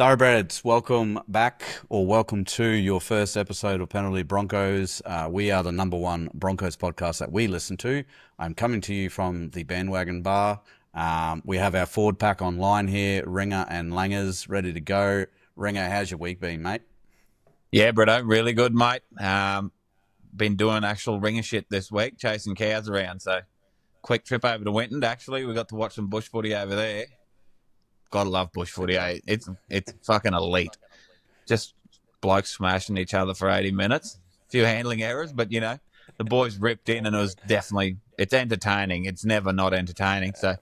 Thoroughbreds, welcome back or welcome to your first episode of Penalty Broncos. We are the number one Broncos podcast that we listen to. I'm coming to you from the Bandwagon Bar. We have our forward pack online here, Ringer and Langers, ready to go. Ringer, how's your week been, mate? Yeah, Brito, really good, mate. Been doing actual ringer shit this week, chasing cows around. So, quick trip over to Winton. Actually, we got to watch some bush footy over there. Gotta love bush footy. It's fucking elite. Just blokes smashing each other for 80 minutes. A few handling errors, but the boys ripped in, and it's entertaining. It's never not entertaining. So,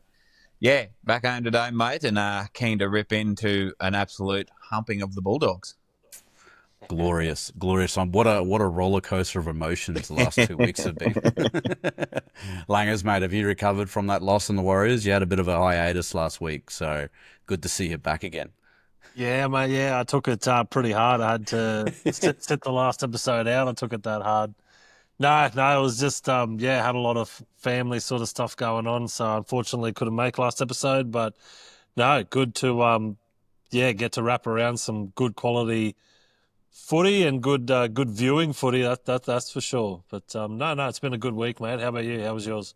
yeah, back home today, mate, and keen to rip into an absolute humping of the Bulldogs. Glorious. What a roller coaster of emotions the last 2 weeks have been. Langers, mate, have you recovered from that loss in the Warriors? You had a bit of a hiatus last week, so good to see you back again. Yeah, mate. Yeah, I took it pretty hard. I had to sit the last episode out. I took it that hard. No, it was just had a lot of family sort of stuff going on, so unfortunately couldn't make last episode. But no, good to get to wrap around some good quality footy and good viewing footy. That's for sure. But no, it's been a good week, mate. How about you? How was yours?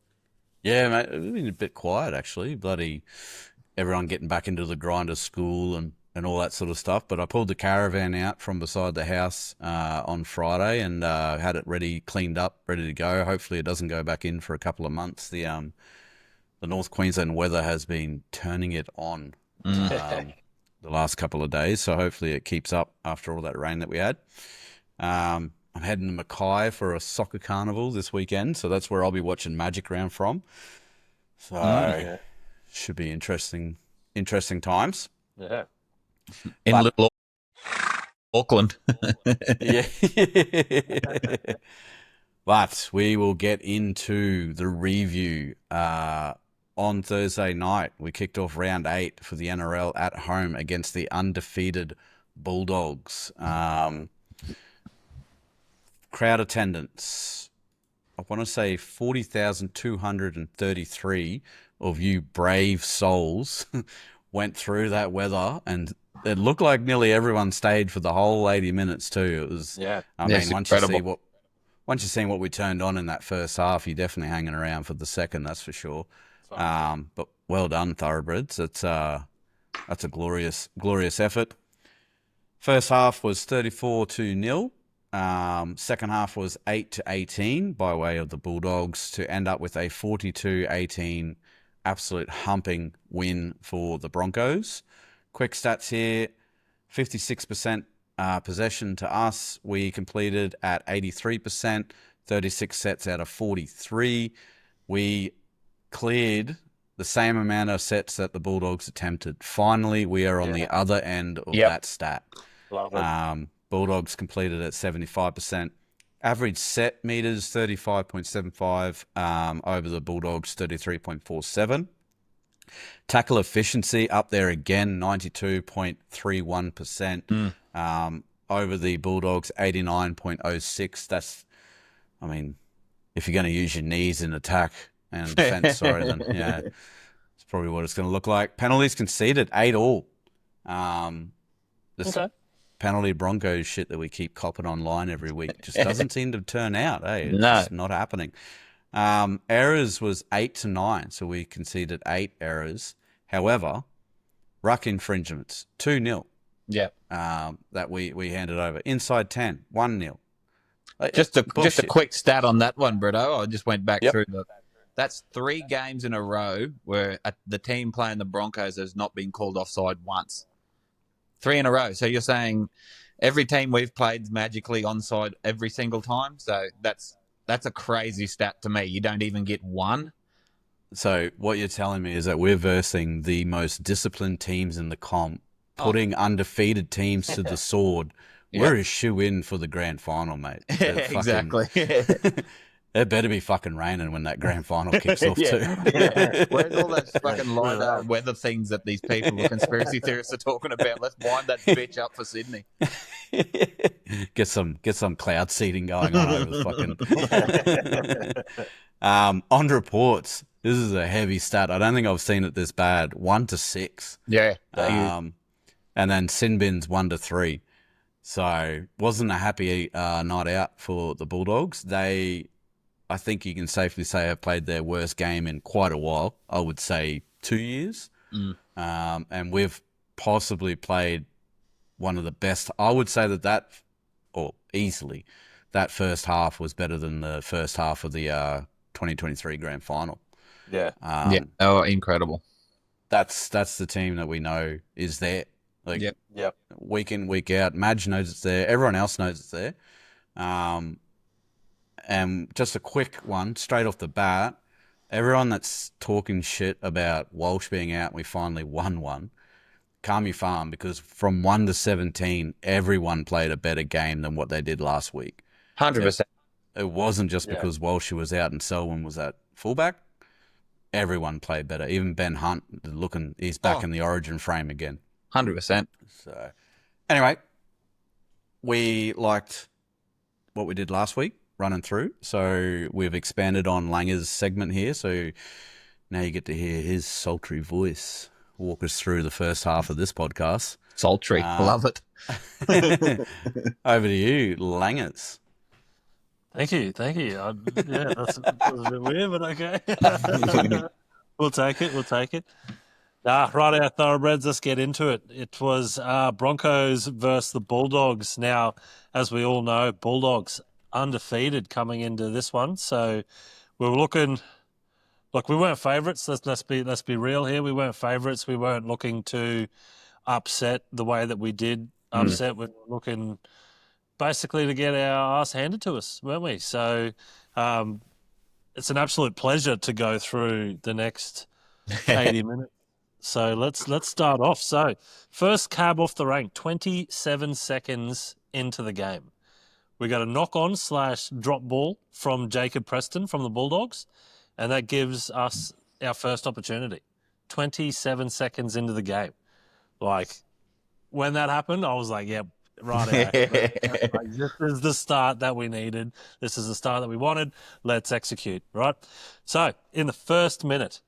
Yeah, mate, it's been a bit quiet actually. Bloody everyone getting back into the grind of school and all that sort of stuff. But I pulled the caravan out from beside the house on Friday and had it cleaned up, ready to go. Hopefully it doesn't go back in for a couple of months. The North Queensland weather has been turning it on the last couple of days, so hopefully it keeps up after all that rain that we had. I'm heading to Mackay for a soccer carnival this weekend, so that's where I'll be watching Magic Round from. So should be interesting times. Yeah. Little Auckland. Yeah. But we will get into the review. On Thursday night, we kicked off round 8 for the NRL at home against the undefeated Bulldogs. Crowd attendance, I want to say 40,233 of you brave souls went through that weather, and it looked like nearly everyone stayed for the whole 80 minutes too. It was, once you've seen what we turned on in that first half, you're definitely hanging around for the second, that's for sure. But well done, Thoroughbreds. That's a glorious effort. First half was 34-0. Second half was 8-18 by way of the Bulldogs to end up with a 42-18 absolute humping win for the Broncos. Quick stats here: 56% possession to us. We completed at 83%, 36 sets out of 43. We cleared the same amount of sets that the Bulldogs attempted. Finally, we are on the other end of that stat. Love it. Bulldogs completed at 75%. Average set meters, 35.75 over the Bulldogs, 33.47. Tackle efficiency up there again, 92.31%. Over the Bulldogs, 89.06. That's, if you're going to use your knees in attack and defense, then it's probably what it's going to look like. Penalties conceded, 8-all. Penalty Broncos shit that we keep copping online every week just doesn't seem to turn out. It's just not happening. Errors was 8-9, so we conceded 8 errors. However, ruck infringements, 2-0. Yeah. That we handed over. Inside 10, 1-0. Just a quick stat on that one, Brito. I just went back through that's 3 games in a row where the team playing the Broncos has not been called offside once. 3 in a row. So you're saying every team we've played magically onside every single time? So that's a crazy stat to me. You don't even get one. So what you're telling me is that we're versing the most disciplined teams in the comp, putting undefeated teams to the sword. We're a shoe-in for the grand final, mate. Exactly. It better be fucking raining when that grand final kicks off too. Where's all those fucking light weather things that these people, the conspiracy theorists, are talking about? Let's wind that bitch up for Sydney. Get some cloud seeding going on over the fucking. On reports, this is a heavy stat. I don't think I've seen it this bad. 1 to 6. Yeah. and then sin bins 1-3. So wasn't a happy night out for the Bulldogs. They, I think you can safely say, have played their worst game in quite a while. I would say 2 years. And we've possibly played one of the best. I would say or easily, that first half was better than the first half of the 2023 grand final. Yeah. Oh, incredible. That's the team that we know is there. Like, Yep. week in, week out. Madge knows it's there. Everyone else knows it's there. And just a quick one, straight off the bat, everyone that's talking shit about Walsh being out, we finally won one. Calm your farm, because from 1 to 17, everyone played a better game than what they did last week. 100%. It wasn't just because Walsh was out and Selwyn was at fullback. Everyone played better. Even Ben Hunt, he's back in the origin frame again. 100%. So, anyway, we liked what we did last week, running through. So we've expanded on Langer's segment here. So now you get to hear his sultry voice walk us through the first half of this podcast. Sultry. Love it. Over to you, Langers. Thank you. That's a bit weird, but okay. We'll take it. Right, our thoroughbreds, let's get into it. It was Broncos versus the Bulldogs. Now, as we all know, Bulldogs undefeated coming into this one. So we were looking, look, we weren't favourites. Let's be real here. We weren't favourites. We weren't looking to upset the way that we did upset. We were looking basically to get our ass handed to us, weren't we? So it's an absolute pleasure to go through the next 80 minutes. So let's start off. So first cab off the rank, 27 seconds into the game. We got a knock-on/drop ball from Jacob Preston from the Bulldogs, and that gives us our first opportunity. 27 seconds into the game. Like, when that happened, I was like, yeah, right. Like, this is the start that we needed. This is the start that we wanted. Let's execute, right? So in the first minute,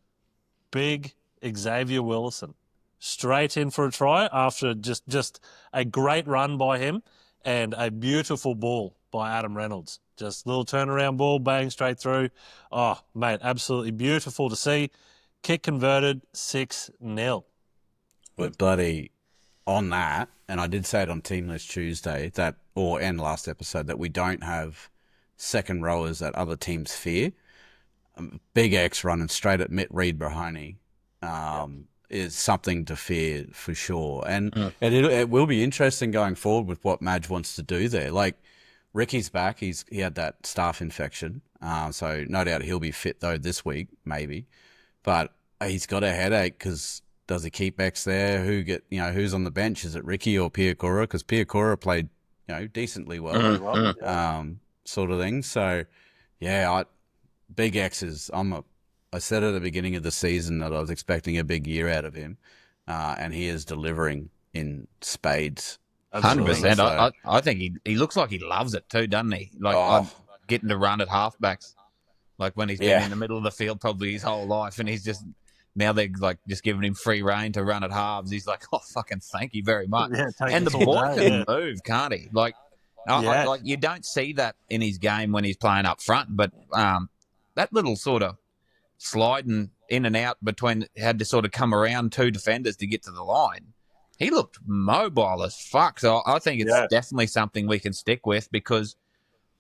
big Xavier Willison straight in for a try after just a great run by him and a beautiful ball by Adam Reynolds. Just little turnaround ball, bang, straight through. Oh, mate, absolutely beautiful to see. Kick converted, 6-0. But bloody on that, and I did say it on Team List Tuesday and last episode, that we don't have second rowers that other teams fear. Big X running straight at Mitt Reid-Brahoni is something to fear for sure. And it will be interesting going forward with what Madge wants to do there. Like, Ricky's back. He had that staph infection. So no doubt he'll be fit though this week, maybe. But he's got a headache because does he keep X there? Who's on the bench? Is it Ricky or Piakura? Because Piakura played, decently well, sort of thing. So yeah, Big X is, I said at the beginning of the season that I was expecting a big year out of him, and he is delivering in spades. 100%. So, I think he looks like he loves it too, doesn't he? Like getting to run at halfbacks, like when he's been in the middle of the field probably his whole life, and he's just now they're like just giving him free rein to run at halves. He's like, oh, fucking thank you very much. Yeah, and the boy can move, can't he? Like, like you don't see that in his game when he's playing up front, but that little sort of sliding in and out had to sort of come around two defenders to get to the line. He looked mobile as fuck. So I think it's definitely something we can stick with because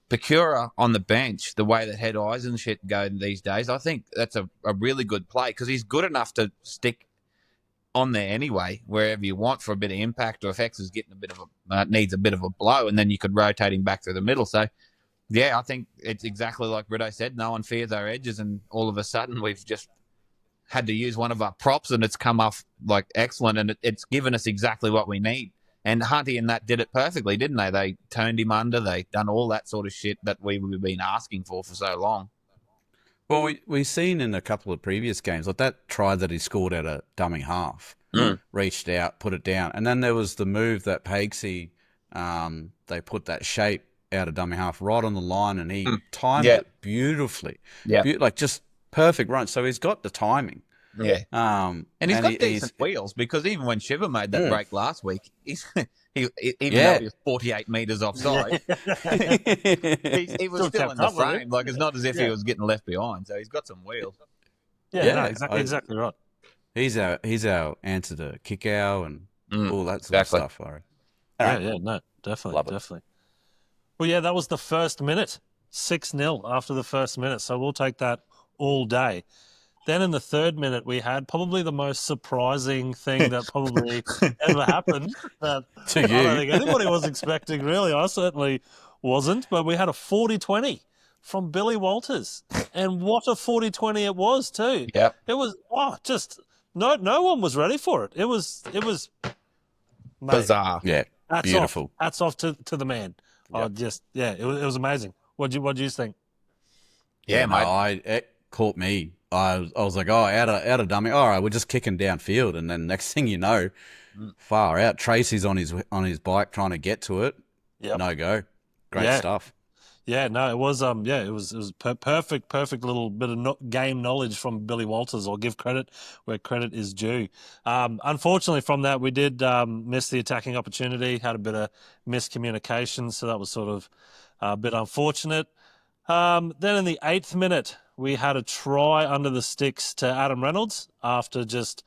Pecura on the bench, the way that head eyes and shit go these days, I think that's a really good play because he's good enough to stick on there anyway, wherever you want for a bit of impact, or if X is getting needs a bit of a blow, and then you could rotate him back through the middle. So yeah, I think it's exactly like Rido said. No one fears our edges, and all of a sudden we've just had to use one of our props, and it's come off like excellent, and it's given us exactly what we need. And Hunty and that did it perfectly, didn't they? They turned him under. They done all that sort of shit that we've been asking for so long. Well, we've seen in a couple of previous games, like that try that he scored at a dummy half, reached out, put it down. And then there was the move that Paigsy, they put that shape out of dummy half right on the line, and he timed it beautifully. Yeah. Like just perfect run. So he's got the timing. Yeah. And he's got decent he's wheels because even when Shiver made that break last week, even Yeah. though he was 48 metres offside, he was still in the kept up with frame. it. Like, it's not as if he Yeah. was getting left behind. So he's got some wheels. Yeah, no, exactly right. He's our answer to Kickow and all that sort exactly. of stuff. I reckon. No, definitely, Love it. definitely. Well, yeah, that was the first minute, 6-0 after the first minute. So we'll take that all day. Then in the third minute, we had probably the most surprising thing that probably ever happened that To I don't you. think anybody was expecting, really. I certainly wasn't. But we had a 40-20 from Billy Walters. And what a 40-20 it was, too. Yep. It was, just no one was ready for it. It was mate, Bizarre. Yeah, beautiful. Hats off to the man. Yep. It was amazing. What do you think? Yeah, mate. It caught me. I was like, out of dummy. All right, we're just kicking downfield, and then next thing you know, far out. Tracy's on his bike trying to get to it. Yep. No go. Great stuff. Yeah, no, it was it was perfect little bit of game knowledge from Billy Walters. I'll give credit where credit is due. Unfortunately, from that we did miss the attacking opportunity. Had a bit of miscommunication, so that was sort of a bit unfortunate. Then in the 8th minute, we had a try under the sticks to Adam Reynolds after just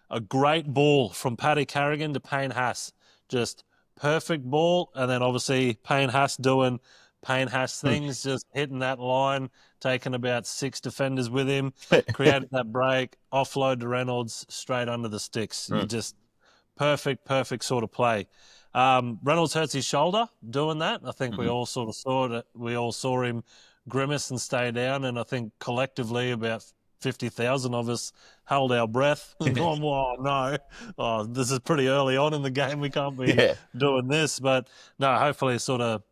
a great ball from Paddy Carrigan to Payne Haas. Just perfect ball, and then obviously Payne Haas doing Payne Haas things, just hitting that line, taking about 6 defenders with him, created that break, offload to Reynolds, straight under the sticks. You just perfect sort of play. Reynolds hurts his shoulder doing that. I think we all sort of saw it. We all saw him grimace and stay down, and I think collectively about 50,000 of us held our breath and gone, no, this is pretty early on in the game. We can't be doing this. But no, hopefully it sort of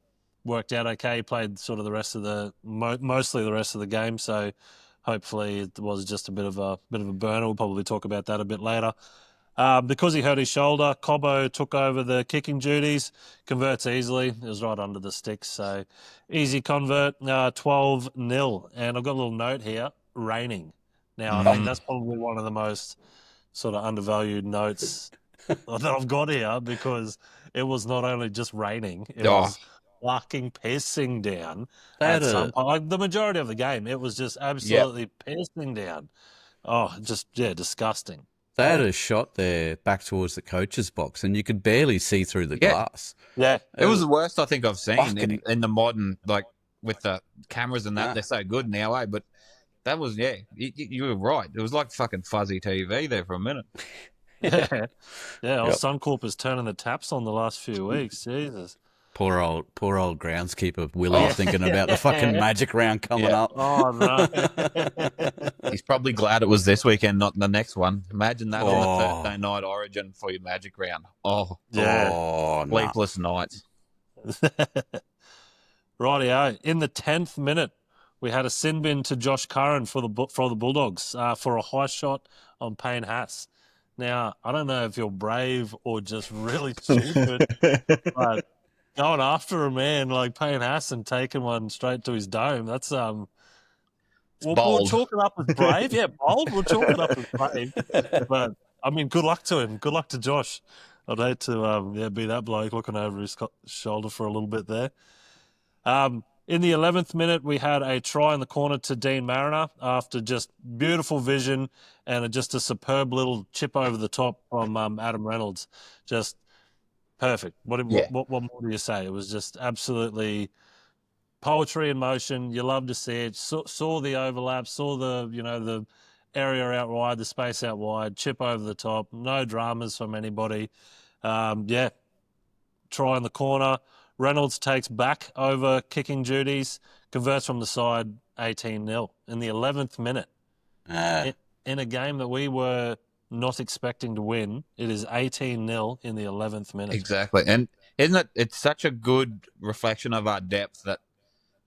worked out okay. He played sort of the rest of mostly the rest of the game. So hopefully it was just a bit of a burner. We'll probably talk about that a bit later. Because he hurt his shoulder, Cobbo took over the kicking duties, converts easily. It was right under the sticks, so easy convert, 12-0. And I've got a little note here, raining. Now, I think that's probably one of the most sort of undervalued notes that I've got here because it was not only just raining, it was fucking pissing down at some point. Like the majority of the game, it was just absolutely pissing down. Disgusting. They had a shot there back towards the coach's box, and you could barely see through the glass. Yeah. It was the worst I think I've seen in the modern, like, with the cameras and that. They're so good now, eh? But that was, you were right. It was like fucking fuzzy TV there for a minute. Yeah. Suncorp is turning the taps on the last few weeks. Jesus. Poor old groundskeeper Willie thinking about the fucking Magic round coming up. Oh, no. He's probably glad it was this weekend, not the next one. Imagine that on the Thursday night Origin for your Magic round. Sleepless nights. Rightio. In the 10th minute, we had a sin bin to Josh Curran for the Bulldogs for a high shot on Payne Haas. Now, I don't know if you're brave or just really stupid, but going after a man like Payne Haas and taking one straight to his dome, that's we'll chalk it up as brave. Yeah, bold. We'll chalk it up as brave. But I mean, good luck to him. Good luck to Josh. I'd hate to be that bloke looking over his shoulder for a little bit there. In the 11th minute, we had a try in the corner to Dean Mariner after just beautiful vision and just a superb little chip over the top from Adam Reynolds. Just perfect. What more do you say? It was just absolutely poetry in motion. You love to see it. Saw the overlap, saw the area out wide, the space out wide, chip over the top. No dramas from anybody. Try in the corner. Reynolds takes back over kicking duties, converts from the side, 18-0 in the 11th minute. In a game that we were not expecting to win, it is 18-0 in the 11th minute. Exactly. And isn't it, it's such a good reflection of our depth that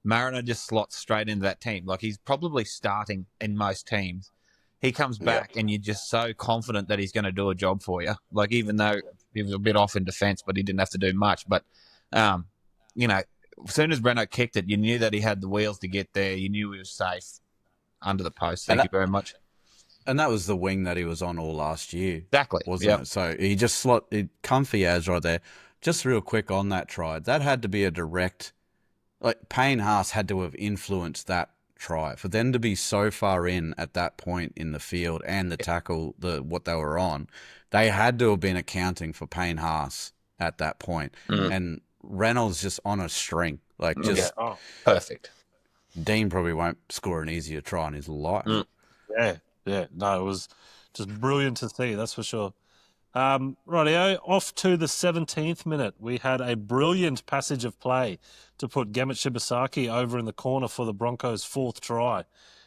Mariner just slots straight into that team. Like, he's probably starting in most teams. He comes back and you're just so confident that he's going to do a job for you. Like, even though he was a bit off in defence, but he didn't have to do much. But, as soon as Breno kicked it, you knew that he had the wheels to get there. You knew he was safe under the post. Thank you very much. And that was the wing that he was on all last year. Exactly. Wasn't it? So he just comfy as right there. Just real quick on that try. That had to be a direct, like Payne Haas had to have influenced that try. For them to be so far in at that point in the field and the tackle, what they were on, they had to have been accounting for Payne Haas at that point. And Reynolds just on a string. Like just perfect. Dean probably won't score an easier try in his life. Yeah. No, it was just brilliant to see, that's for sure. Rightio, off to the 17th minute. We had a brilliant passage of play to put Gemmet Shibasaki over in the corner for the Broncos' 4th try.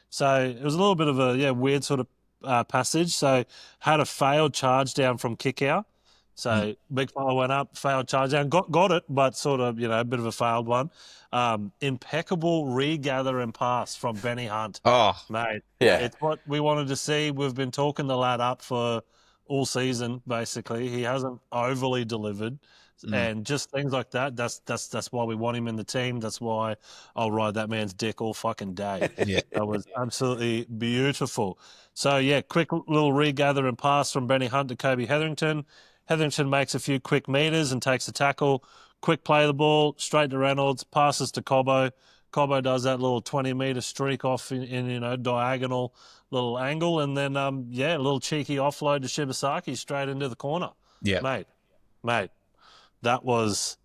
So it was a little bit of a weird sort of passage. So had a failed charge down from kick out. So big fella went up, failed charge down, got it, but sort of, a bit of a failed one. Impeccable regather and pass from Benny Hunt. Oh, mate. Yeah. It's what we wanted to see. We've been talking the lad up for all season, basically. He hasn't overly delivered. And just things like that, that's why we want him in the team. That's why I'll ride that man's dick all fucking day. That was absolutely beautiful. So, quick little regather and pass from Benny Hunt to Kobe Hetherington. Hetherington makes a few quick meters and takes a tackle. Quick play the ball, straight to Reynolds, passes to Cobbo. Cobbo does that little 20-meter streak off in diagonal little angle. And then, a little cheeky offload to Shibasaki straight into the corner. Yeah. Mate. That was,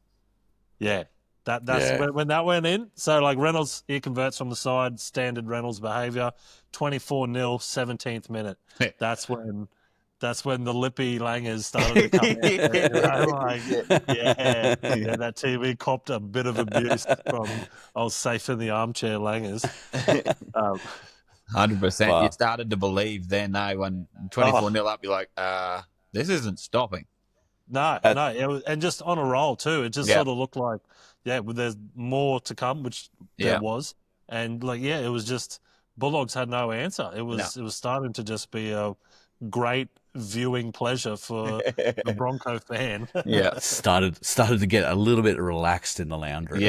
that's when that went in. So, like, Reynolds, he converts from the side, standard Reynolds behaviour, 24-0, 17th minute. That's when the lippy langers started to come out. That TV copped a bit of abuse from old safe in the armchair langers. 100%. Wow. You started to believe then, when 24-0 up, you're like, this isn't stopping. No, it was, and just on a roll too. It just sort of looked like, there's more to come, which there was, and it was just Bulldogs had no answer. It was starting to just be a great viewing pleasure for the Bronco fan. Started to get a little bit relaxed in the lounge room.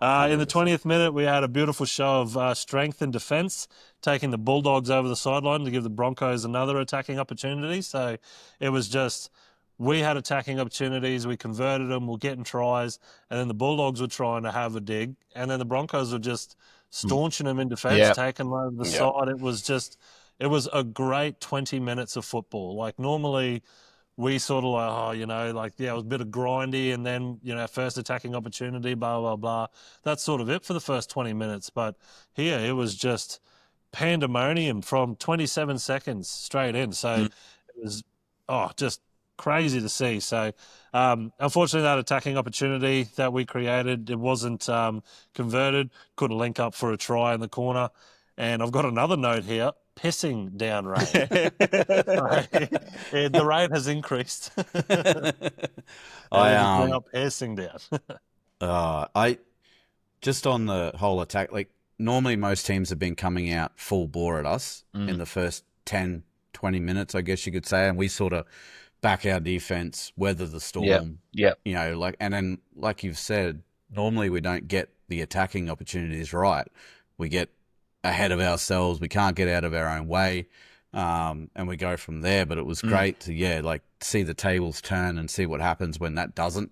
In the 20th minute, we had a beautiful show of strength and defence, taking the Bulldogs over the sideline to give the Broncos another attacking opportunity. So it was just, we had attacking opportunities, we converted them, we're getting tries, and then the Bulldogs were trying to have a dig, and then the Broncos were just staunching them in defence, taking them over the side. It was a great 20 minutes of football. Like, normally we sort of it was a bit of grindy, and then, first attacking opportunity, blah, blah, blah. That's sort of it for the first 20 minutes. But here it was just pandemonium from 27 seconds straight in. So it was, just crazy to see. So unfortunately, that attacking opportunity that we created, it wasn't converted. Couldn't link up for a try in the corner. And I've got another note here. Pissing down rain. The rain has increased. Now pissing down. I just on the whole attack, like normally most teams have been coming out full bore at us in the first 10, 20 minutes, I guess you could say, and we sort of back our defense, weather the storm. And then like you've said, normally we don't get the attacking opportunities right. We get ahead of ourselves. We can't get out of our own way, and we go from there. But it was great to see the tables turn and see what happens when that doesn't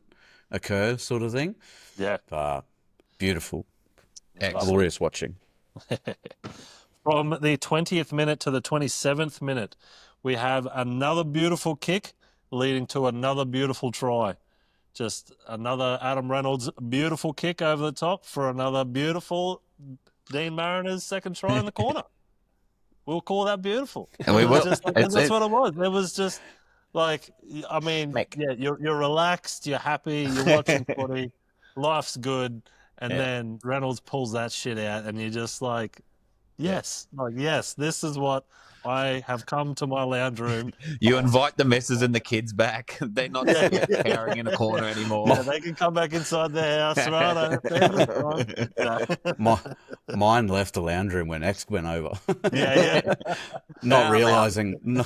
occur, sort of thing. Beautiful. Excellent. Glorious watching. From the 20th minute to the 27th minute, we have another beautiful kick leading to another beautiful try. Just another Adam Reynolds beautiful kick over the top for another beautiful Dean Mariner's second try in the corner. We'll call that beautiful. And we will. That's what it was. It was just like, you're relaxed, you're happy, you're watching footy, life's good, and then Reynolds pulls that shit out, and you're just like, yes, this is what I have come to my lounge room. You invite the missus and the kids back. They're not cowering in a corner anymore. They can come back inside their house, right? Mine left the lounge room when X went over. Not realizing I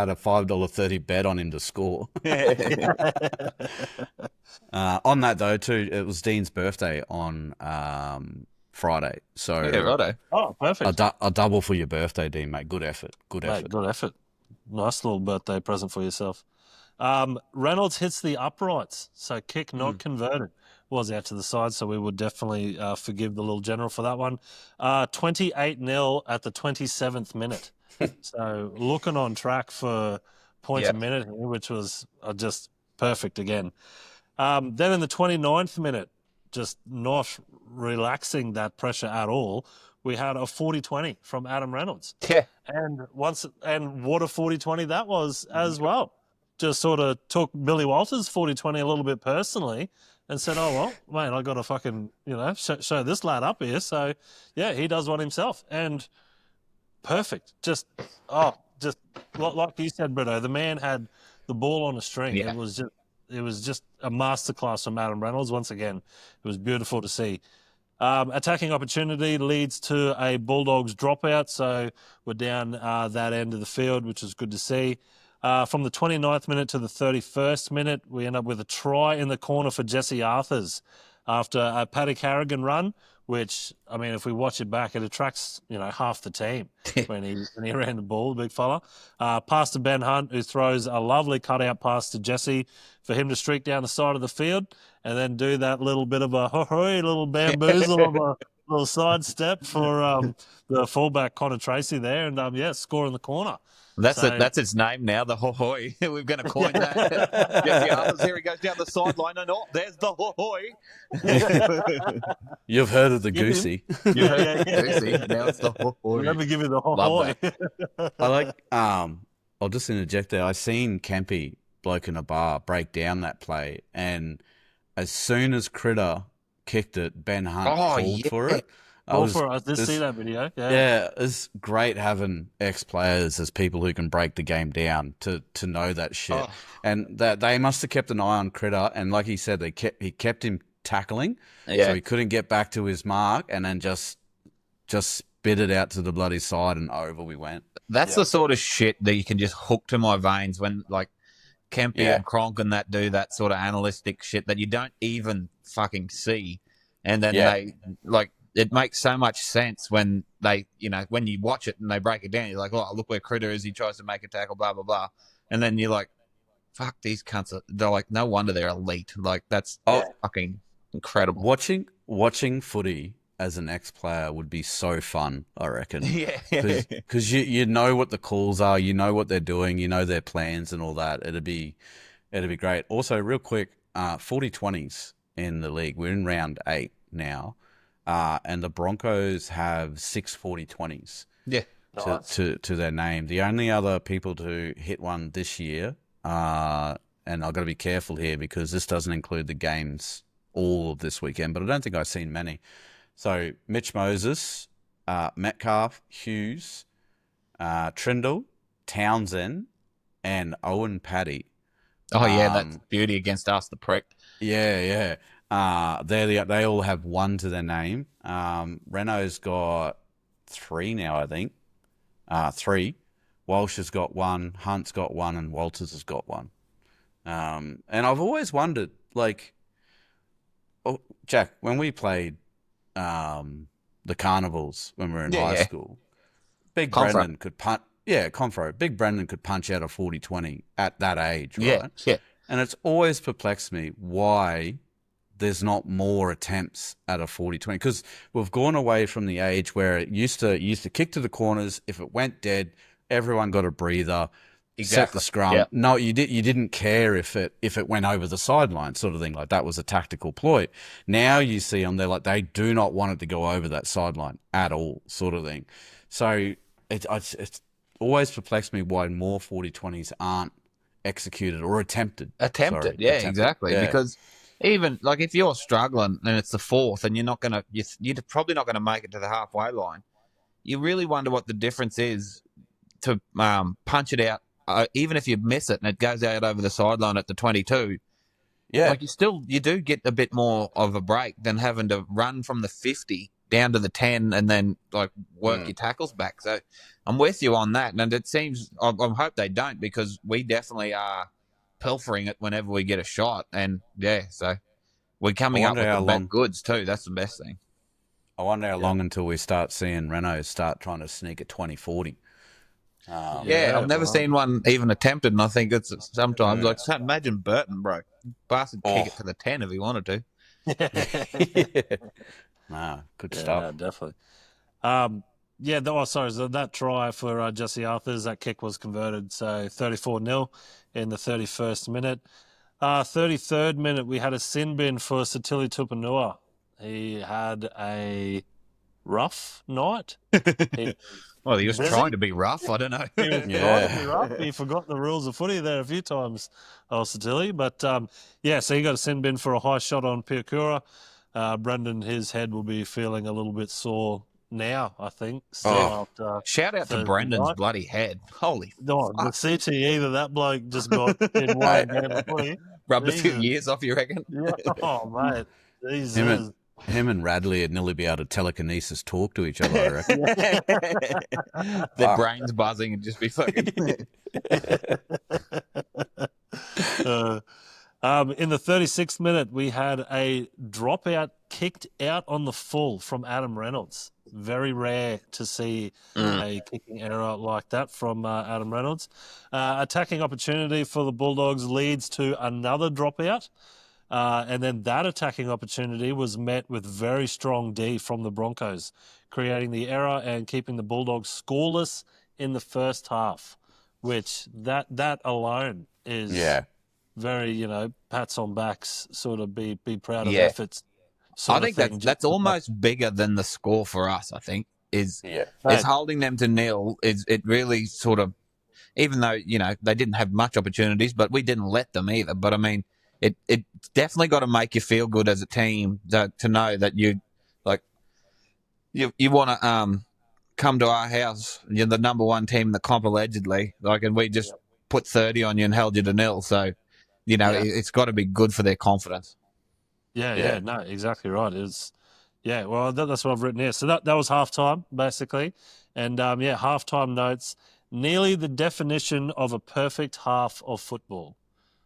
had a $5.30 bet on him to score. On that though, too, it was Dean's birthday on Friday. So Yeah, righto. Oh, perfect. a double for your birthday, Dean, mate. Good effort. Good effort. Mate, good effort. Nice little birthday present for yourself. Reynolds hits the uprights, so kick not converted. Was out to the side, so we would definitely forgive the little general for that one. 28-0 at the 27th minute. So looking on track for point a minute here, which was just perfect again. Then in the 29th minute, just not relaxing that pressure at all, we had a 40-20 from Adam Reynolds. Yeah. And what a 40-20 that was as well. Just sort of took Billy Walters' 40-20 a little bit personally and said, oh, well, mate, I got to fucking, show this lad up here. So, yeah, he does one himself. And perfect. Just like you said, Brito, the man had the ball on a string. Yeah. It was just a masterclass from Adam Reynolds. Once again, it was beautiful to see. Attacking opportunity leads to a Bulldogs dropout, so we're down that end of the field, which is good to see. From the 29th minute to the 31st minute, we end up with a try in the corner for Jesse Arthurs after a Paddy Carrigan run, which, I mean, if we watch it back, it attracts, half the team when he ran the ball, the big fella. Pass to Ben Hunt, who throws a lovely cutout pass to Jesse for him to streak down the side of the field and then do that little bit of a little bamboozle of a little side step for the fullback Connor Tracy there, and score in the corner. That's its name now, the hohoi. We're going to coin that. Jesse Arthurs, here he goes down the sideline, and there's the hohoi. You've heard of the goosey. Goosey. Now it's the hohoi. Never give you the hohoi. I like. I'll just interject there. I seen Kempy, bloke in a bar, break down that play, and as soon as Critter kicked it, Ben Hunt called for it. I did see that video. Yeah, it's great having ex-players as people who can break the game down to know that shit. And that they must have kept an eye on Critter, and like he said, he kept him tackling, so he couldn't get back to his mark, and then just spit it out to the bloody side, and over we went. That's the sort of shit that you can just hook to my veins when, like, Kempy and Gronk and that do that sort of analytic shit that you don't even fucking see. And then they, like, it makes so much sense when they, when you watch it and they break it down, you're like, oh, look where Critter is, he tries to make a tackle, blah, blah, blah. And then you're like, fuck, these cunts they're like, no wonder they're elite. Like, that's fucking incredible. Watching footy as an ex-player would be so fun, I reckon. Yeah. Because you know what the calls are, you know what they're doing, you know their plans and all that. It'd be great. Also, real quick, 40-20s in the league. We're in round 8 now, and the Broncos have 6 40-20s. Yeah. To their name. The only other people to hit one this year, and I've got to be careful here because this doesn't include the games all of this weekend, but I don't think I've seen many. So Mitch Moses, Metcalf, Hughes, Trindle, Townsend, and Owen Paddy. Oh yeah, that's beauty against us, the prick. Yeah. They all have 1 to their name. Renault's got 3 now, I think. 3. Walsh has got 1, Hunt's got 1, and Walters has got 1. And I've always wondered, like, Jack, when we played the carnivals when we were in high school, Big Brendan could punch. Yeah, Confro. Big Brendan could punch out a 40-20 at that age, right? Yeah. And it's always perplexed me why there's not more attempts at a 40-20, because we've gone away from the age where it used to kick to the corners. If it went dead, everyone got a breather. Set the scrum. Yep. No, you didn't care if it went over the sideline, sort of thing. Like, that was a tactical ploy. Now you see them, they're like, they do not want it to go over that sideline at all, sort of thing. So it's always perplexed me why more 40-20s aren't executed or attempted. Attempted. Exactly. Yeah. Because even, like, if you're struggling and it's the 4th and you're probably not going to make it to the halfway line, you really wonder what the difference is to punch it out. Even if you miss it and it goes out over the sideline at the 22, like, you do get a bit more of a break than having to run from the 50 down to the 10 and then, like, work your tackles back. So I'm with you on that, and it seems I hope they don't, because we definitely are pilfering it whenever we get a shot, and so we're coming up with the best goods too. That's the best thing. I wonder how long until we start seeing Renault start trying to sneak a 2040. I've never seen one even attempted, and I think it's sometimes like imagine Burton, bro. Bastard kick it to the 10 if he wanted to. Good stuff. Yeah, definitely. So that try for Jesse Arthurs, that kick was converted, so 34-0 in the 31st minute. 33rd minute, we had a sin bin for Satili Tupanua. He had a rough night. He was trying to be rough. I don't know. He was trying to be rough. He forgot the rules of footy there a few times, Satili. But, so he got a sin bin for a high shot on Piakura. Brendan, his head will be feeling a little bit sore now, I think. Shout out to Brendan's bloody head. Holy the CTE that bloke just got in one game of footy. Rubbed a few years off, you reckon? Yeah. Oh, mate. Jesus. Him and Radley would nearly be able to telekinesis talk to each other, I reckon. Their brains buzzing and just be fucking... In the 36th minute, we had a dropout kicked out on the full from Adam Reynolds. Very rare to see a kicking error like that from Adam Reynolds. Attacking opportunity for the Bulldogs leads to another dropout. And then that attacking opportunity was met with very strong D from the Broncos, creating the error and keeping the Bulldogs scoreless in the first half, which that alone is very, pats on backs, sort of be proud of efforts. I think that's almost bigger than the score for us, I think, is holding them to nil. It really sort of, even though, they didn't have much opportunities, but we didn't let them either. But I mean, it's definitely got to make you feel good as a team to know that you want to come to our house. You're the number one team in the comp allegedly, and we just put 30 on you and held you to nil. So, it's got to be good for their confidence. Yeah, no, exactly right. That's what I've written here. So that was halftime basically, and halftime notes. Nearly the definition of a perfect half of football.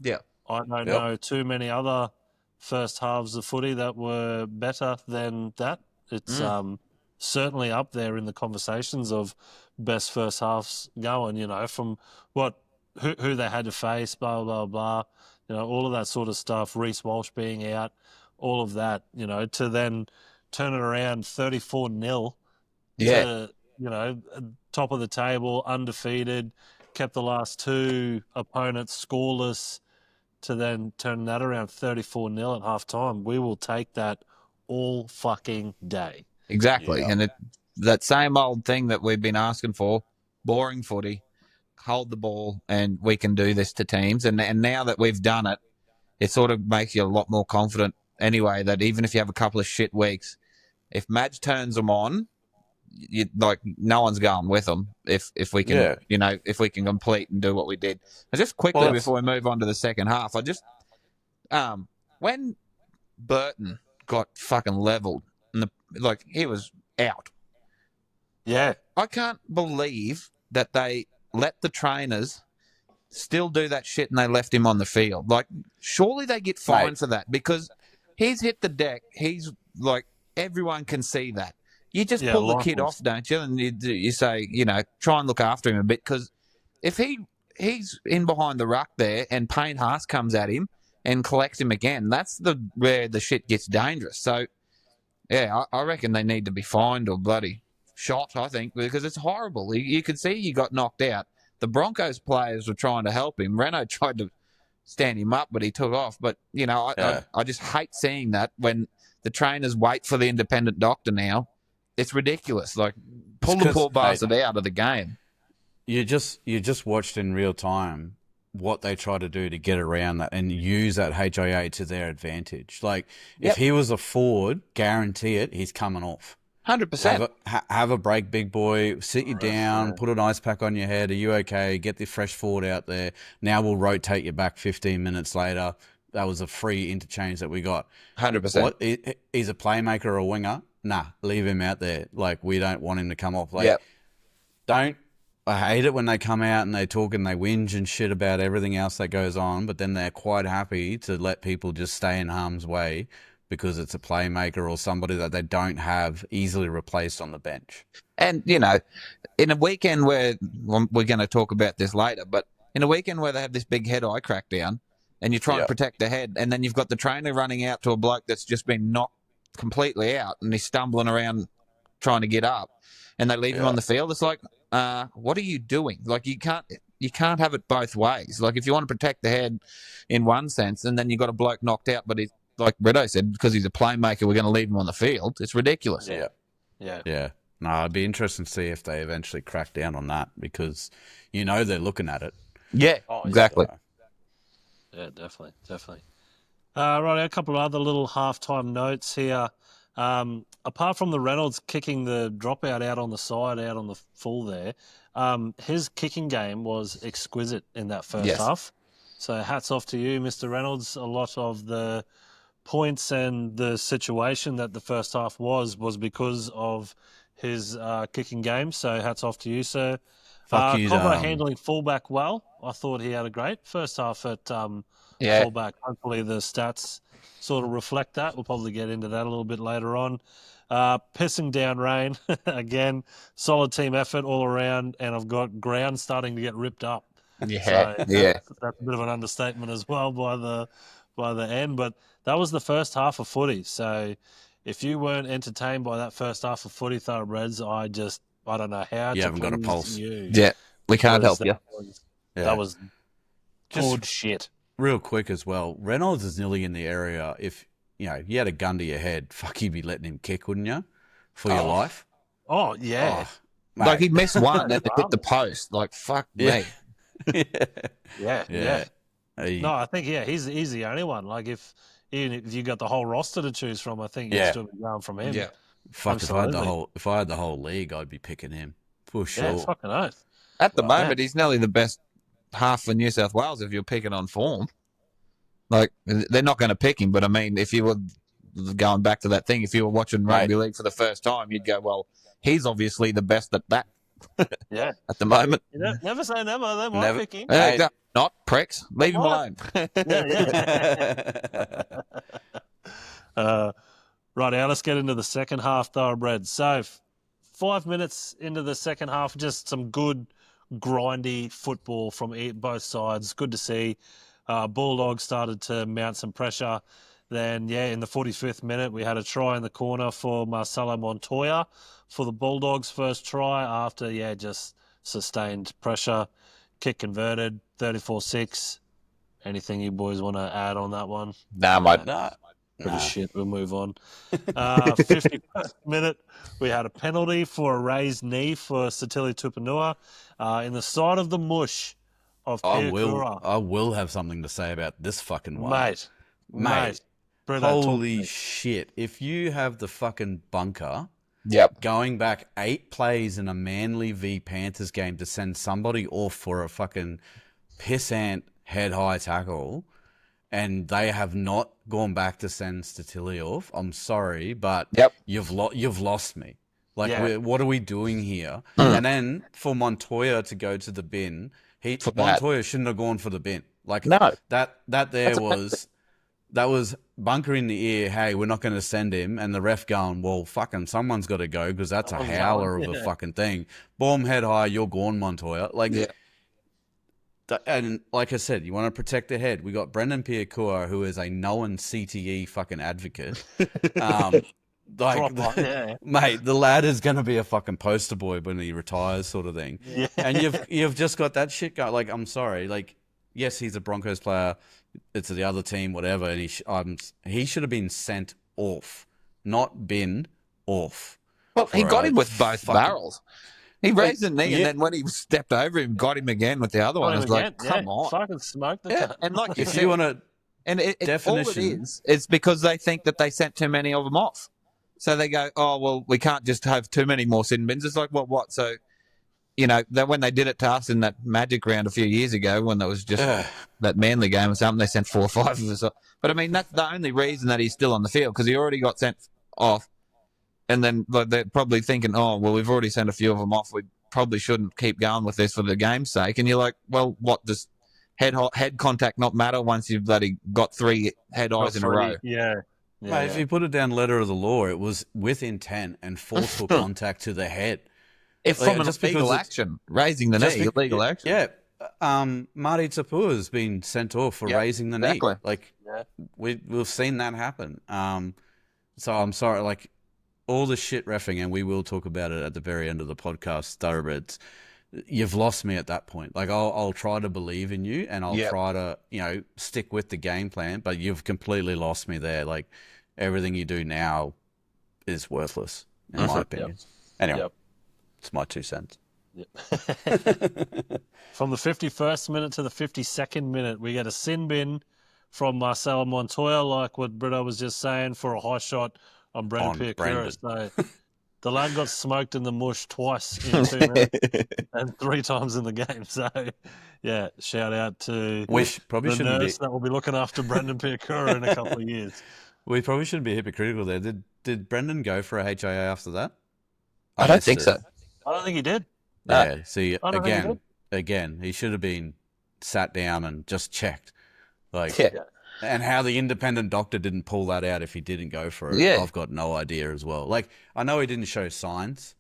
Yeah. I don't know too many other first halves of footy that were better than that. It's certainly up there in the conversations of best first halves going, from who they had to face, blah, blah, blah, all of that sort of stuff, Reece Walsh being out, all of that, to then turn it around 34-0 to, top of the table, undefeated, kept the last two opponents scoreless, to then turn that around 34-0 at halftime. We will take that all fucking day. Exactly. Yeah. And that same old thing that we've been asking for, boring footy, hold the ball, and we can do this to teams. And now that we've done it, it sort of makes you a lot more confident anyway, that even if you have a couple of shit weeks, if Madge turns them on, no one's going with them if we can, if we can complete and do what we did. And just quickly before we move on to the second half, I just, when Burton got fucking leveled and he was out. Yeah. I can't believe that they let the trainers still do that shit and they left him on the field. Surely they get fined for that, because he's hit the deck. He's everyone can see that. You just pull the kid off, don't you? And you say, try and look after him a bit, because if he's in behind the ruck there and Payne Haas comes at him and collects him again, that's where the shit gets dangerous. So, yeah, I reckon they need to be fined or bloody shot, I think, because it's horrible. You could see he got knocked out. The Broncos players were trying to help him. Renault tried to stand him up, but he took off. But, I just hate seeing that when the trainers wait for the independent doctor now. It's ridiculous. Pull the poor bastard out of the game. You just watched in real time what they try to do to get around that and use that HIA to their advantage. If he was a forward, guarantee it, he's coming off. 100%. Have a break, big boy. Sit you down, put an ice pack on your head. Are you okay? Get the fresh forward out there. Now we'll rotate you back 15 minutes later. That was a free interchange that we got. 100%. He's a playmaker or a winger. Nah, leave him out there. We don't want him to come off. I hate it when they come out and they talk and they whinge and shit about everything else that goes on, but then they're quite happy to let people just stay in harm's way because it's a playmaker or somebody that they don't have easily replaced on the bench. And, in a weekend where, well, we're going to talk about this later, but in a weekend where they have this big head-eye crackdown and you try and protect the head, and then you've got the trainer running out to a bloke that's just been knocked completely out and he's stumbling around trying to get up, and they leave him on the field, it's like, what are you doing? Like, you can't have it both ways. Like, if you want to protect the head in one sense, and then you've got a bloke knocked out, but he's, like Redo said, because he's a playmaker, we're going to leave him on the field. It's ridiculous. Yeah. No, it'd be interesting to see if they eventually crack down on that, because they're looking at it. Yeah, exactly. Yeah, definitely. Right, a couple of other little halftime notes here. Apart from the Reynolds kicking the dropout out on the side, out on the full there, his kicking game was exquisite in that first half. So hats off to you, Mr. Reynolds. A lot of the points and the situation that the first half was because of his kicking game. So hats off to you, sir. Fuck you, Convo handling fullback well. I thought he had a great first half at fullback. Hopefully the stats sort of reflect that. We'll probably get into that a little bit later on. Pissing down rain. Again, solid team effort all around, and I've got ground starting to get ripped up. Yeah, so that's a bit of an understatement as well by the end. But that was the first half of footy. So if you weren't entertained by that first half of footy, Thoroughbreds, I don't know how you to haven't got a pulse. You. Yeah, we can't help you. That was good shit. Real quick as well, Reynolds is nearly in the area. If you had a gun to your head, fuck, you'd be letting him kick, wouldn't you? For your life. Oh yeah. Like, he missed one and it hit the post. Like, fuck me. Yeah. No, I think he's the only one. Like, even if you got the whole roster to choose from, I think you'd still be going from him. Yeah. Fuck, if I had the whole league, I'd be picking him for sure. Yeah, fucking oath. At the moment, he's nearly the best half for New South Wales if you're picking on form. Like, they're not going to pick him, but I mean, if you were going back to that thing, if you were watching rugby league for the first time, you'd go, well, he's obviously the best at that. Yeah. At the moment. Never say never. They might pick him. Not pricks. Leave him alone. Right, now let's get into the second half, Thoroughbreds. So 5 minutes into the second half, just some good, grindy football from both sides. Good to see. Bulldogs started to mount some pressure. Then, in the 45th minute, we had a try in the corner for Marcelo Montoya for the Bulldogs' first try after, just sustained pressure. Kick converted, 34-6. Anything you boys want to add on that one? Nah, mate. Bit of shit. We'll move on. 51st minute, we had a penalty for a raised knee for Satili Tupanua in the side of the mush of Piakura. I will have something to say about this fucking one. Mate. Holy shit. If you have the fucking bunker going back 8 plays in a Manly v Panthers game to send somebody off for a fucking pissant head-high tackle, and they have not gone back to send Statili off, I'm sorry, but you've lost me. Like, what are we doing here? And then for Montoya to go to the bin, Montoya shouldn't have gone for the bin. Like, no. That was bunker in the ear, hey, we're not going to send him, and the ref going, well, fucking someone's got to go because that's a howler of a fucking thing. Boom, head high, you're gone, Montoya. Like, and like I said, you want to protect the head. We got Brendan Piakura, who is a known CTE fucking advocate. Mate, the lad is going to be a fucking poster boy when he retires, sort of thing. Yeah. And you've just got that shit going. Like, I'm sorry. Like, yes, he's a Broncos player. It's the other team, whatever. And he should have been sent off, not been off. Well, he got him with both barrels. He raised the knee, and then when he stepped over him, got him again with the other one. I was like, come on. Fucking smoke the guy. And like if you want to... And all it is, it's because they think that they sent too many of them off. So they go, oh, well, we can't just have too many more sin bins. It's like, well, what? So, when they did it to us in that Magic round a few years ago, when there was just that Manly game or something, they sent 4 or 5 of us off. But, I mean, that's the only reason that he's still on the field, because he already got sent off. And then they're probably thinking, oh, well, we've already sent a few of them off. We probably shouldn't keep going with this for the game's sake. And you're like, well, what, does head contact not matter once you've bloody got 3 head eyes in a row? Yeah. Mate, if you put it down letter of the law, it was with intent and forceful contact to the head. If Like, from an just because illegal it's- action, raising the knee, illegal action. Yeah. Marty Tapua has been sent off for raising the knee. Like, we've seen that happen. So I'm sorry, like, all the shit reffing, and we will talk about it at the very end of the podcast, Thoroughbreds, you've lost me at that point. Like, I'll try to believe in you, and I'll try to, stick with the game plan, but you've completely lost me there. Like, everything you do now is worthless, in my opinion. Anyway, it's my 2 cents. From the 51st minute to the 52nd minute, we get a sin bin from Marcelo Montoya, like what Brito was just saying, for a high shot on Brendan Piakura. So the lad got smoked in the mush twice in 2 minutes and 3 times in the game. So, yeah, shout out to the nurse that will be looking after Brendan Piakura in a couple of years. We probably shouldn't be hypocritical there. Did Brendan go for a HIA after that? I don't think so. I don't think he did. Yeah, see, again, he should have been sat down and just checked. Like, and how the independent doctor didn't pull that out if he didn't go for it, I've got no idea as well. Like, I know he didn't show signs,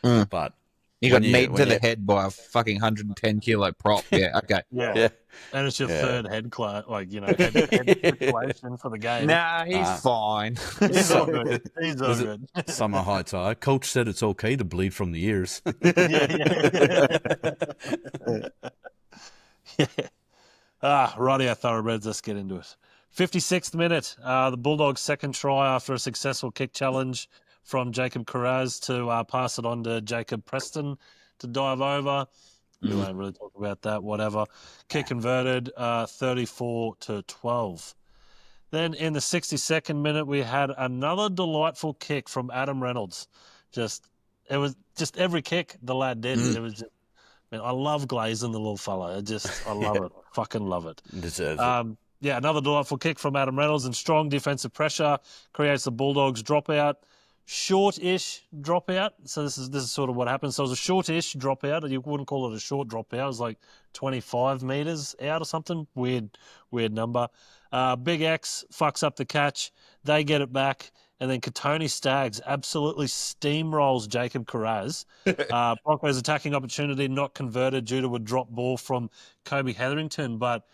but he got kneed to the head by a fucking 110 kilo prop. Yeah, okay. Yeah. And it's your third head situation for the game. Nah, he's fine. He's all good. He's all good. Summer high tie. Coach said it's okay to bleed from the ears. Rightio, Thoroughbreds, let's get into it. 56th minute, the Bulldogs' second try after a successful kick challenge from Jacob Carraz to pass it on to Jacob Preston to dive over. We won't really talk about that, whatever. Kick converted, 34-12. Then in the 62nd minute, we had another delightful kick from Adam Reynolds. It was just every kick the lad did. It was just, I love glazing the little fella. I love it. I fucking love it. Deserves it. Another delightful kick from Adam Reynolds, and strong defensive pressure creates the Bulldogs dropout. Short-ish dropout. So this is sort of what happened. So it was a short-ish dropout. You wouldn't call it a short dropout. It was like 25 meters out or something. Weird number. Big X fucks up the catch. They get it back. And then Katoni Staggs absolutely steamrolls Jacob Carraz. Broncos attacking opportunity not converted due to a drop ball from Kobe Hetherington. But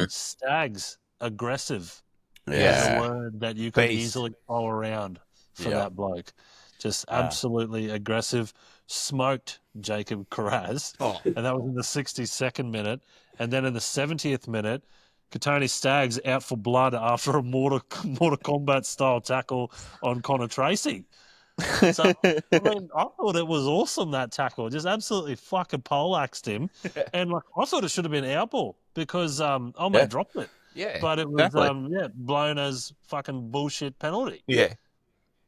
Staggs, aggressive. Is a word that you could easily go around for that bloke. Just absolutely aggressive. Smoked Jacob Carraz. And that was in the 62nd minute. And then in the 70th minute, Katoni Staggs out for blood after a Mortal Kombat style tackle on Connor Tracy. So, I thought it was awesome, that tackle. Just absolutely fucking poleaxed him. And I thought it should have been our ball because Olmo dropped it. Yeah. But it was blown as fucking bullshit penalty. Yeah.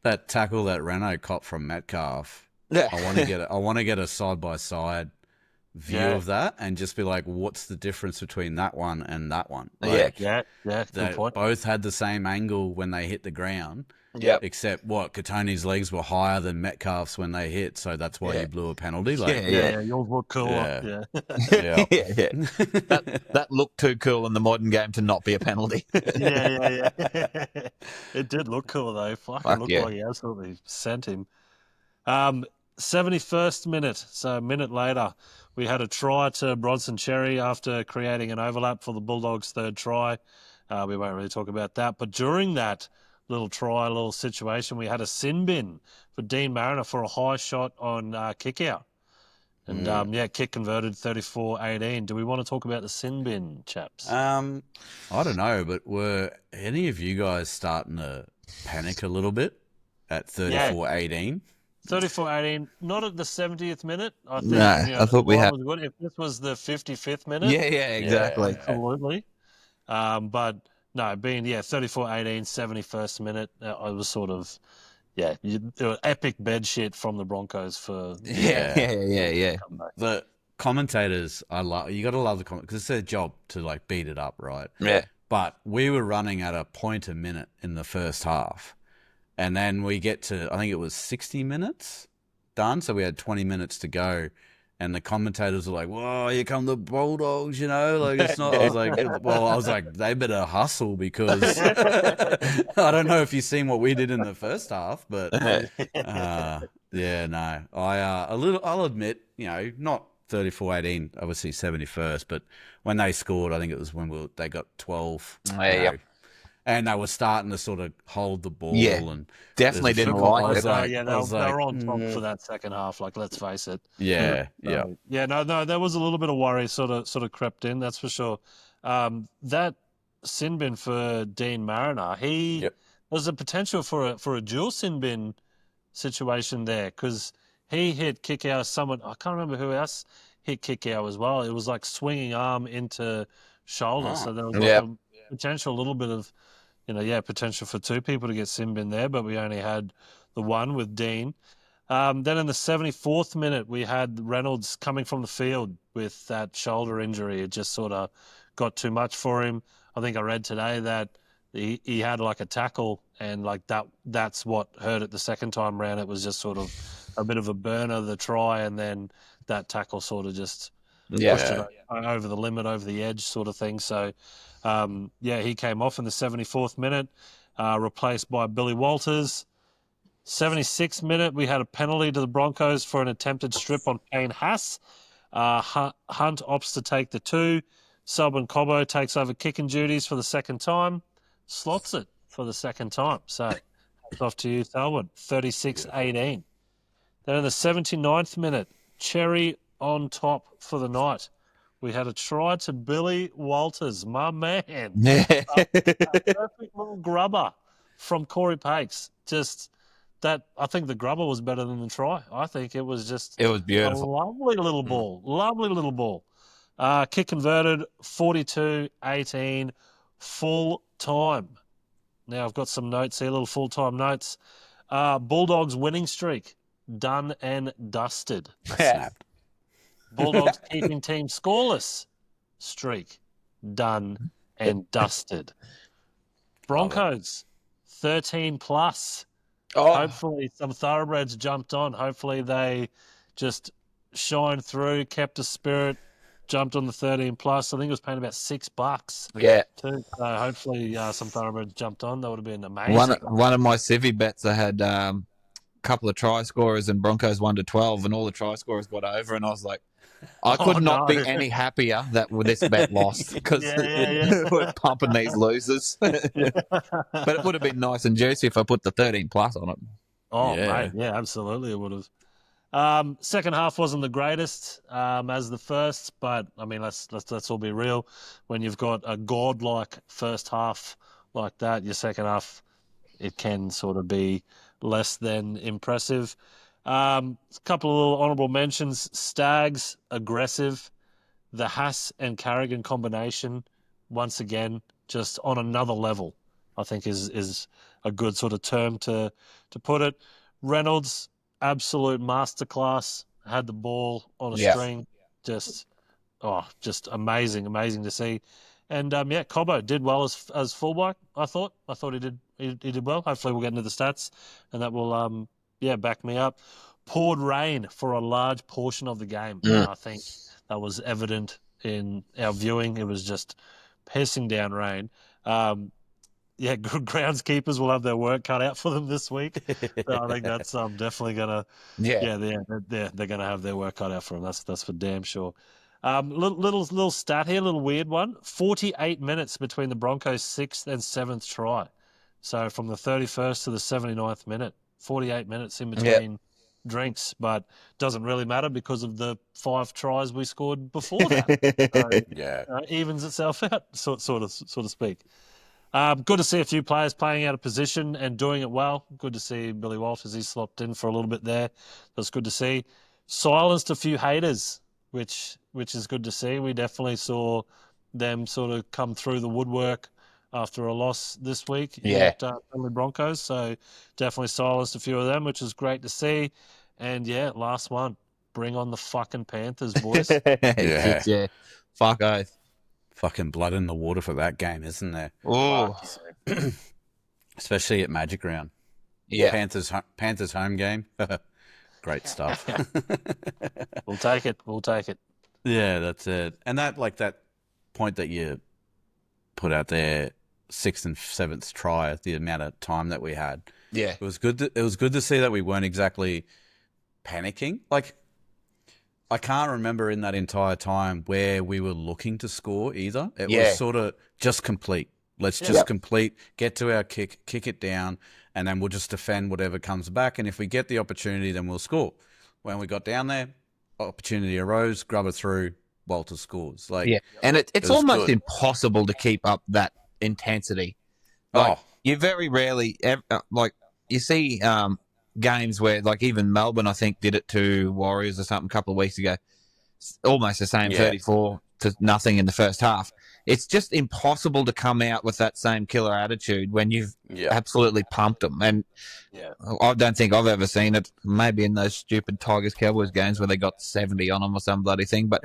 That tackle that Renault caught from Metcalf. I want to get a side by side view of that and just be like, what's the difference between that one and that one? Like, good point. Both had the same angle when they hit the ground. Except Katoni's legs were higher than Metcalf's when they hit, so that's why he blew a penalty. Like, yours look cooler. That looked too cool in the modern game to not be a penalty. It did look cool though. Fuck, it looked like he absolutely sent him. 71st minute, so a minute later, we had a try to Bronson Cherry after creating an overlap for the Bulldogs' third try. We won't really talk about that, but during that little situation, we had a sin bin for Dean Mariner for a high shot on kick out. And kick converted 34-18. Do we want to talk about the sin bin, chaps? I don't know, but were any of you guys starting to panic a little bit at 34-18? 34-18, not at the 70th minute. I think, I thought we had. If this was the 55th minute. Yeah, exactly. Absolutely. But no, being 34-18, 71st minute, I was sort of, epic bed shit from the Broncos for. The commentators, you got to love the commentators because it's their job to like beat it up, right? Yeah. But we were running at a point a minute in the first half. And then we get to, I think it was 60 minutes done. So we had 20 minutes to go. And the commentators were like, "Whoa, here come the Bulldogs!" Like it's not. I was like, they better hustle because I don't know if you've seen what we did in the first half, but yeah, no, I'll admit, not 34-18, obviously 71st, but when they scored, I think it was when they got 12. And they were starting to sort of hold the ball. Yeah, and definitely didn't like it. They were on top for that second half. Like, let's face it. Yeah. No, there was a little bit of worry sort of crept in. That's for sure. That sin bin for Dean Mariner, there's a potential for a dual sin bin situation there because he hit kick out someone. I can't remember who else hit kick out as well. It was like swinging arm into shoulder. So there was a potential, a little bit of, potential for two people to get sin bin there, but we only had the one with Dean. Then in the 74th minute, we had Reynolds coming from the field with that shoulder injury. It just sort of got too much for him. I think I read today that he had like a tackle and like that's what hurt it the second time round. It was just sort of a bit of a burner, the try, and then that tackle sort of just pushed it over the limit, over the edge sort of thing. So, he came off in the 74th minute, replaced by Billy Walters. 76th minute, we had a penalty to the Broncos for an attempted strip on Payne Haas. Hunt opts to take the 2. Selwyn Cobbo takes over kicking duties for the second time. Slots it for the second time. So, hats off to you, Selwyn. 36-18. Then in the 79th minute, Cherry on top for the night. We had a try to Billy Walters, my man. A perfect little grubber from Corey Pakes. Just that, I think the grubber was better than the try. I think it was beautiful. A lovely little ball. Lovely little ball. Kick converted, 42-18, full time. Now I've got some notes here, little full-time notes. Bulldogs winning streak, done and dusted. Snapped. Bulldogs keeping team scoreless streak, done and dusted. Broncos, 13 plus. Hopefully some thoroughbreds jumped on. Hopefully they just shined through, kept a spirit, jumped on the 13 plus. I think it was paying about $6. Yeah. Too. So hopefully some thoroughbreds jumped on. That would have been amazing. One of my civvy bets, I had a couple of try scorers and Broncos 1-12, and all the try scorers got over, and I was like, I could not be any happier that this bet lost because we're pumping these losers. But it would have been nice and juicy if I put the 13 plus on it. Oh, mate, yeah, absolutely, it would have. Second half wasn't the greatest as the first, but I mean, let's all be real. When you've got a godlike first half like that, your second half, it can sort of be less than impressive. A couple of little honourable mentions. Stags, aggressive. The Haas and Carrigan combination, once again, just on another level, I think is a good sort of term to put it. Reynolds, absolute masterclass. Had the ball on a string. Just amazing to see. And Cobbo did well as fullback. I thought he did well. Hopefully we'll get into the stats, and that will back me up. Poured rain for a large portion of the game. I think that was evident in our viewing. It was just pissing down rain. Groundskeepers will have their work cut out for them this week. So I think that's definitely gonna. They're gonna have their work cut out for them. That's for damn sure. Little stat here, little weird one. 48 minutes between the Broncos' 6th and 7th try. So from the 31st to the 79th minute, 48 minutes in between drinks, but doesn't really matter because of the 5 tries we scored before that. So, evens itself out, so to speak. Good to see a few players playing out of position and doing it well. Good to see Billy Walters. He slopped in for a little bit there. That's good to see. Silenced a few haters, which is good to see. We definitely saw them sort of come through the woodwork after a loss this week at Penalty Broncos. So definitely silenced a few of them, which is great to see. And last one. Bring on the fucking Panthers, boys. Fuck oath. Fucking blood in the water for that game, isn't there? Oh. Especially at Magic Round. Yeah. Panthers home game. Great stuff. We'll take it. We'll take it. Yeah, that's it. And that point that you put out there, 6th and 7th try, the amount of time that we had. Yeah. It was good to see that we weren't exactly panicking. Like, I can't remember in that entire time where we were looking to score either. It was sort of just complete. Let's just complete, get to our kick it down, and then we'll just defend whatever comes back. And if we get the opportunity, then we'll score. When we got down there, opportunity arose, grub it through, Walter scores. Like, and it's almost good. impossible to keep up that intensity. Like, you very rarely, like, you see games where, like, even Melbourne, I think, did it to Warriors or something a couple of weeks ago. Almost the same, 34 to nothing in the first half. It's just impossible to come out with that same killer attitude when you've absolutely pumped them. And I don't think I've ever seen it, maybe in those stupid Tigers-Cowboys games where they got 70 on them or some bloody thing. But,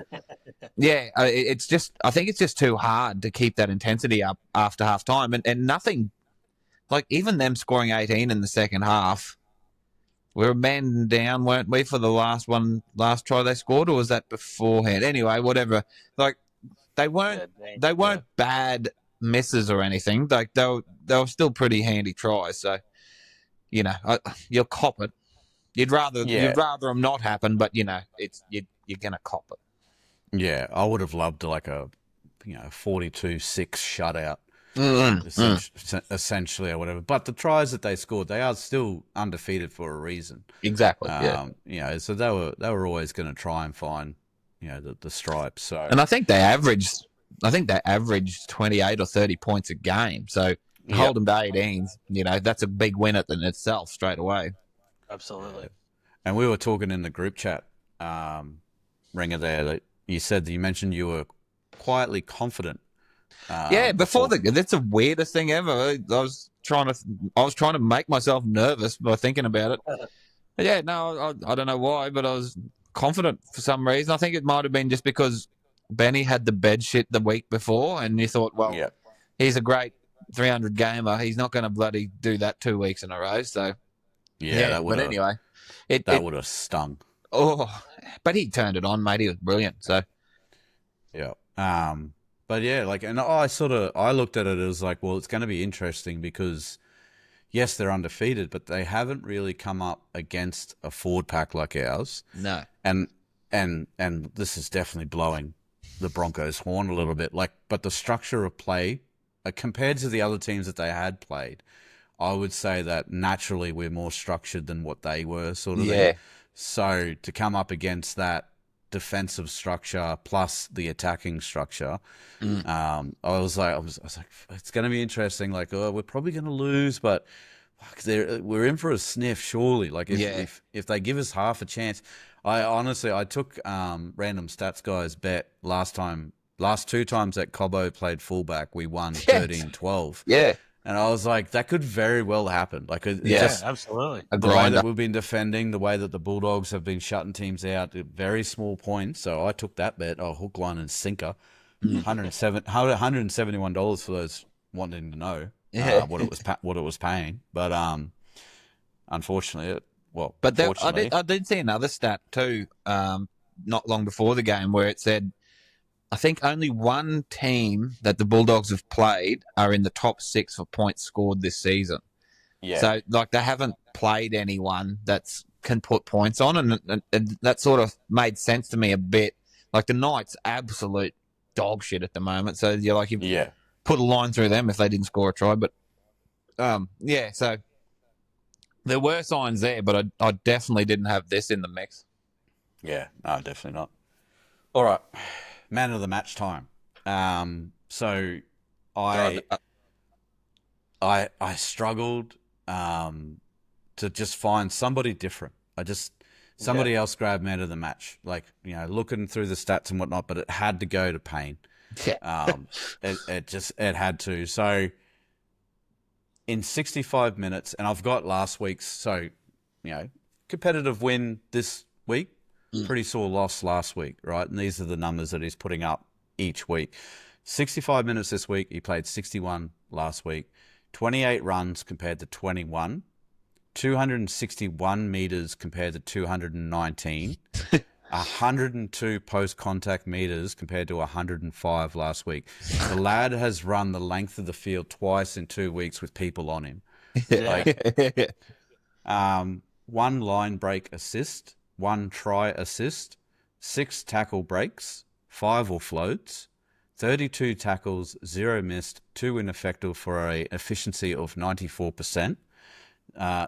it's just, I think it's just too hard to keep that intensity up after half-time. And nothing, like, even them scoring 18 in the second half, we were man down, weren't we, for the last try they scored, or was that beforehand? Anyway, whatever. Like, they weren't bad misses or anything. Like, they were still pretty handy tries. So, you'll cop it. You'd rather them not happen, but you're gonna cop it. Yeah, I would have loved like a 42-6 shutout. Essentially, or whatever. But the tries that they scored, they are still undefeated for a reason. Exactly. So they were always going to try and find the stripes. So, and I think they averaged 28 or 30 points a game. So hold them to 18. That's a big win in itself straight away. Absolutely. And we were talking in the group chat, Ringer, there, that you mentioned you were quietly confident. That's the weirdest thing ever. I was trying to make myself nervous by thinking about it. I don't know why, but I was confident for some reason. I think it might have been just because Benny had the bed shit the week before, and you thought, well, he's a great 300 gamer. He's not going to bloody do that 2 weeks in a row. So that would have stung. Oh, but he turned it on, mate. He was brilliant. So But and I looked at it as like, well, it's going to be interesting because, yes, they're undefeated, but they haven't really come up against a forward pack like ours. No. And this is definitely blowing the Broncos' horn a little bit. But the structure of play, compared to the other teams that they had played, I would say that naturally we're more structured than what they were, sort of. Yeah. So to come up against that defensive structure plus the attacking structure, I was like, it's going to be interesting. Like, we're probably going to lose, but we're in for a sniff, surely. Like, if they give us half a chance. I took random stats guys bet last 2 times that Cobbo played fullback, we won 13-12. Yeah. And I was like, that could very well happen. Like, absolutely. The way that we've been defending, the way that the Bulldogs have been shutting teams out at very small points. So I took that bet, hook, line, and sinker. $171 for those wanting to know what it was paying. But unfortunately, I did see another stat too, not long before the game, where it said, I think only one team that the Bulldogs have played are in the top 6 for points scored this season. Yeah. So, like, they haven't played anyone that can put points on, and that sort of made sense to me a bit. Like, the Knights, absolute dog shit at the moment. So, you're like, you put a line through them if they didn't score a try. But, so there were signs there, but I definitely didn't have this in the mix. Yeah, no, definitely not. All right. Man of the match time. So I struggled to just find somebody different. Somebody else grabbed man of the match. Like, looking through the stats and whatnot, but it had to go to Payne. Yeah. It had to. So in 65 minutes, and I've got last week's, competitive win this week. Pretty sore loss last week, right? And these are the numbers that he's putting up each week. 65 minutes this week. He played 61 last week. 28 runs compared to 21. 261 meters compared to 219. 102 post-contact meters compared to 105 last week. The lad has run the length of the field twice in 2 weeks with people on him. One line break assist, 1 try assist, 6 tackle breaks, 5 offloads, 32 tackles, 0 missed, 2 ineffective for an efficiency of 94%.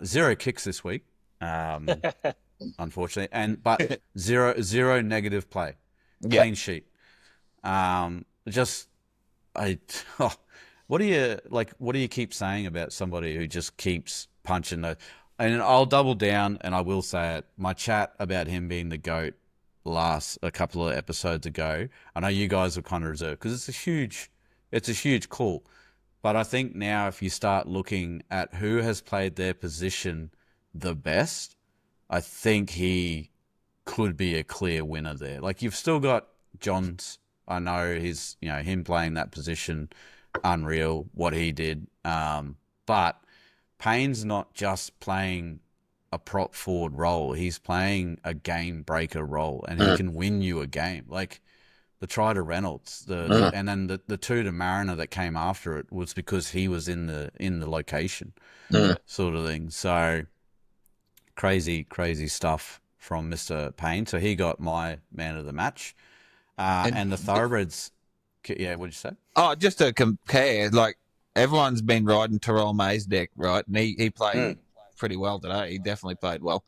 0 kicks this week. Unfortunately, but zero negative play, clean sheet. What do you keep saying about somebody who just keeps punching the? And I'll double down, and I will say it. My chat about him being the GOAT a couple of episodes ago. I know you guys were kind of reserved because it's a huge call. But I think now if you start looking at who has played their position the best, I think he could be a clear winner there. Like, you've still got Johns. I know he's, him playing that position, unreal, what he did. But Payne's not just playing a prop forward role. He's playing a game breaker role, and he can win you a game. Like the try to Reynolds, and then the 2 to Mariner that came after it was because he was in the location, sort of thing. So crazy stuff from Mr. Payne. So he got my man of the match. And the Thoroughbreds, yeah, what'd you say? Oh, just to compare, like, everyone's been riding Terrell May's deck, right? And he played pretty well today. He definitely played well.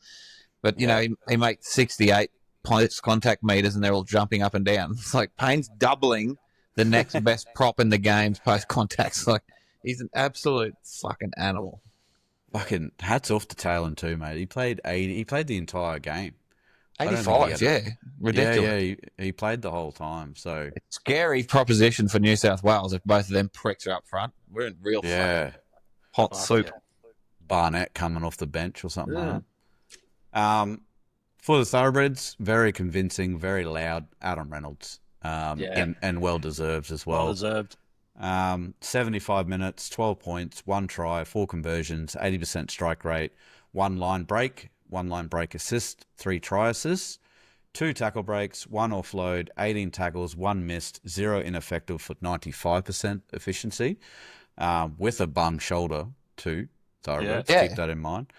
But, he made 68 points contact meters, and they're all jumping up and down. It's like Payne's doubling the next best prop in the game's post-contacts. Like, he's an absolute fucking animal. Fucking hats off to Taylor too, mate. He played 80. He played the entire game. 85, ridiculous. Yeah, he played the whole time. So it's a scary proposition for New South Wales if both of them pricks are up front. We're in real hot soup. Yeah. Barnett coming off the bench or something like that. For the Thoroughbreds, very convincing, very loud. Adam Reynolds, and well deserved as well. Well deserved. 75 minutes, 12 points, 1 try, 4 conversions, 80% strike rate, 1 line break assist, 3 try assists, 2 tackle breaks, 1 offload, 18 tackles, 1 missed, 0 ineffective for 95% efficiency, with a bum shoulder too. Thoroughbreds, keep that in mind.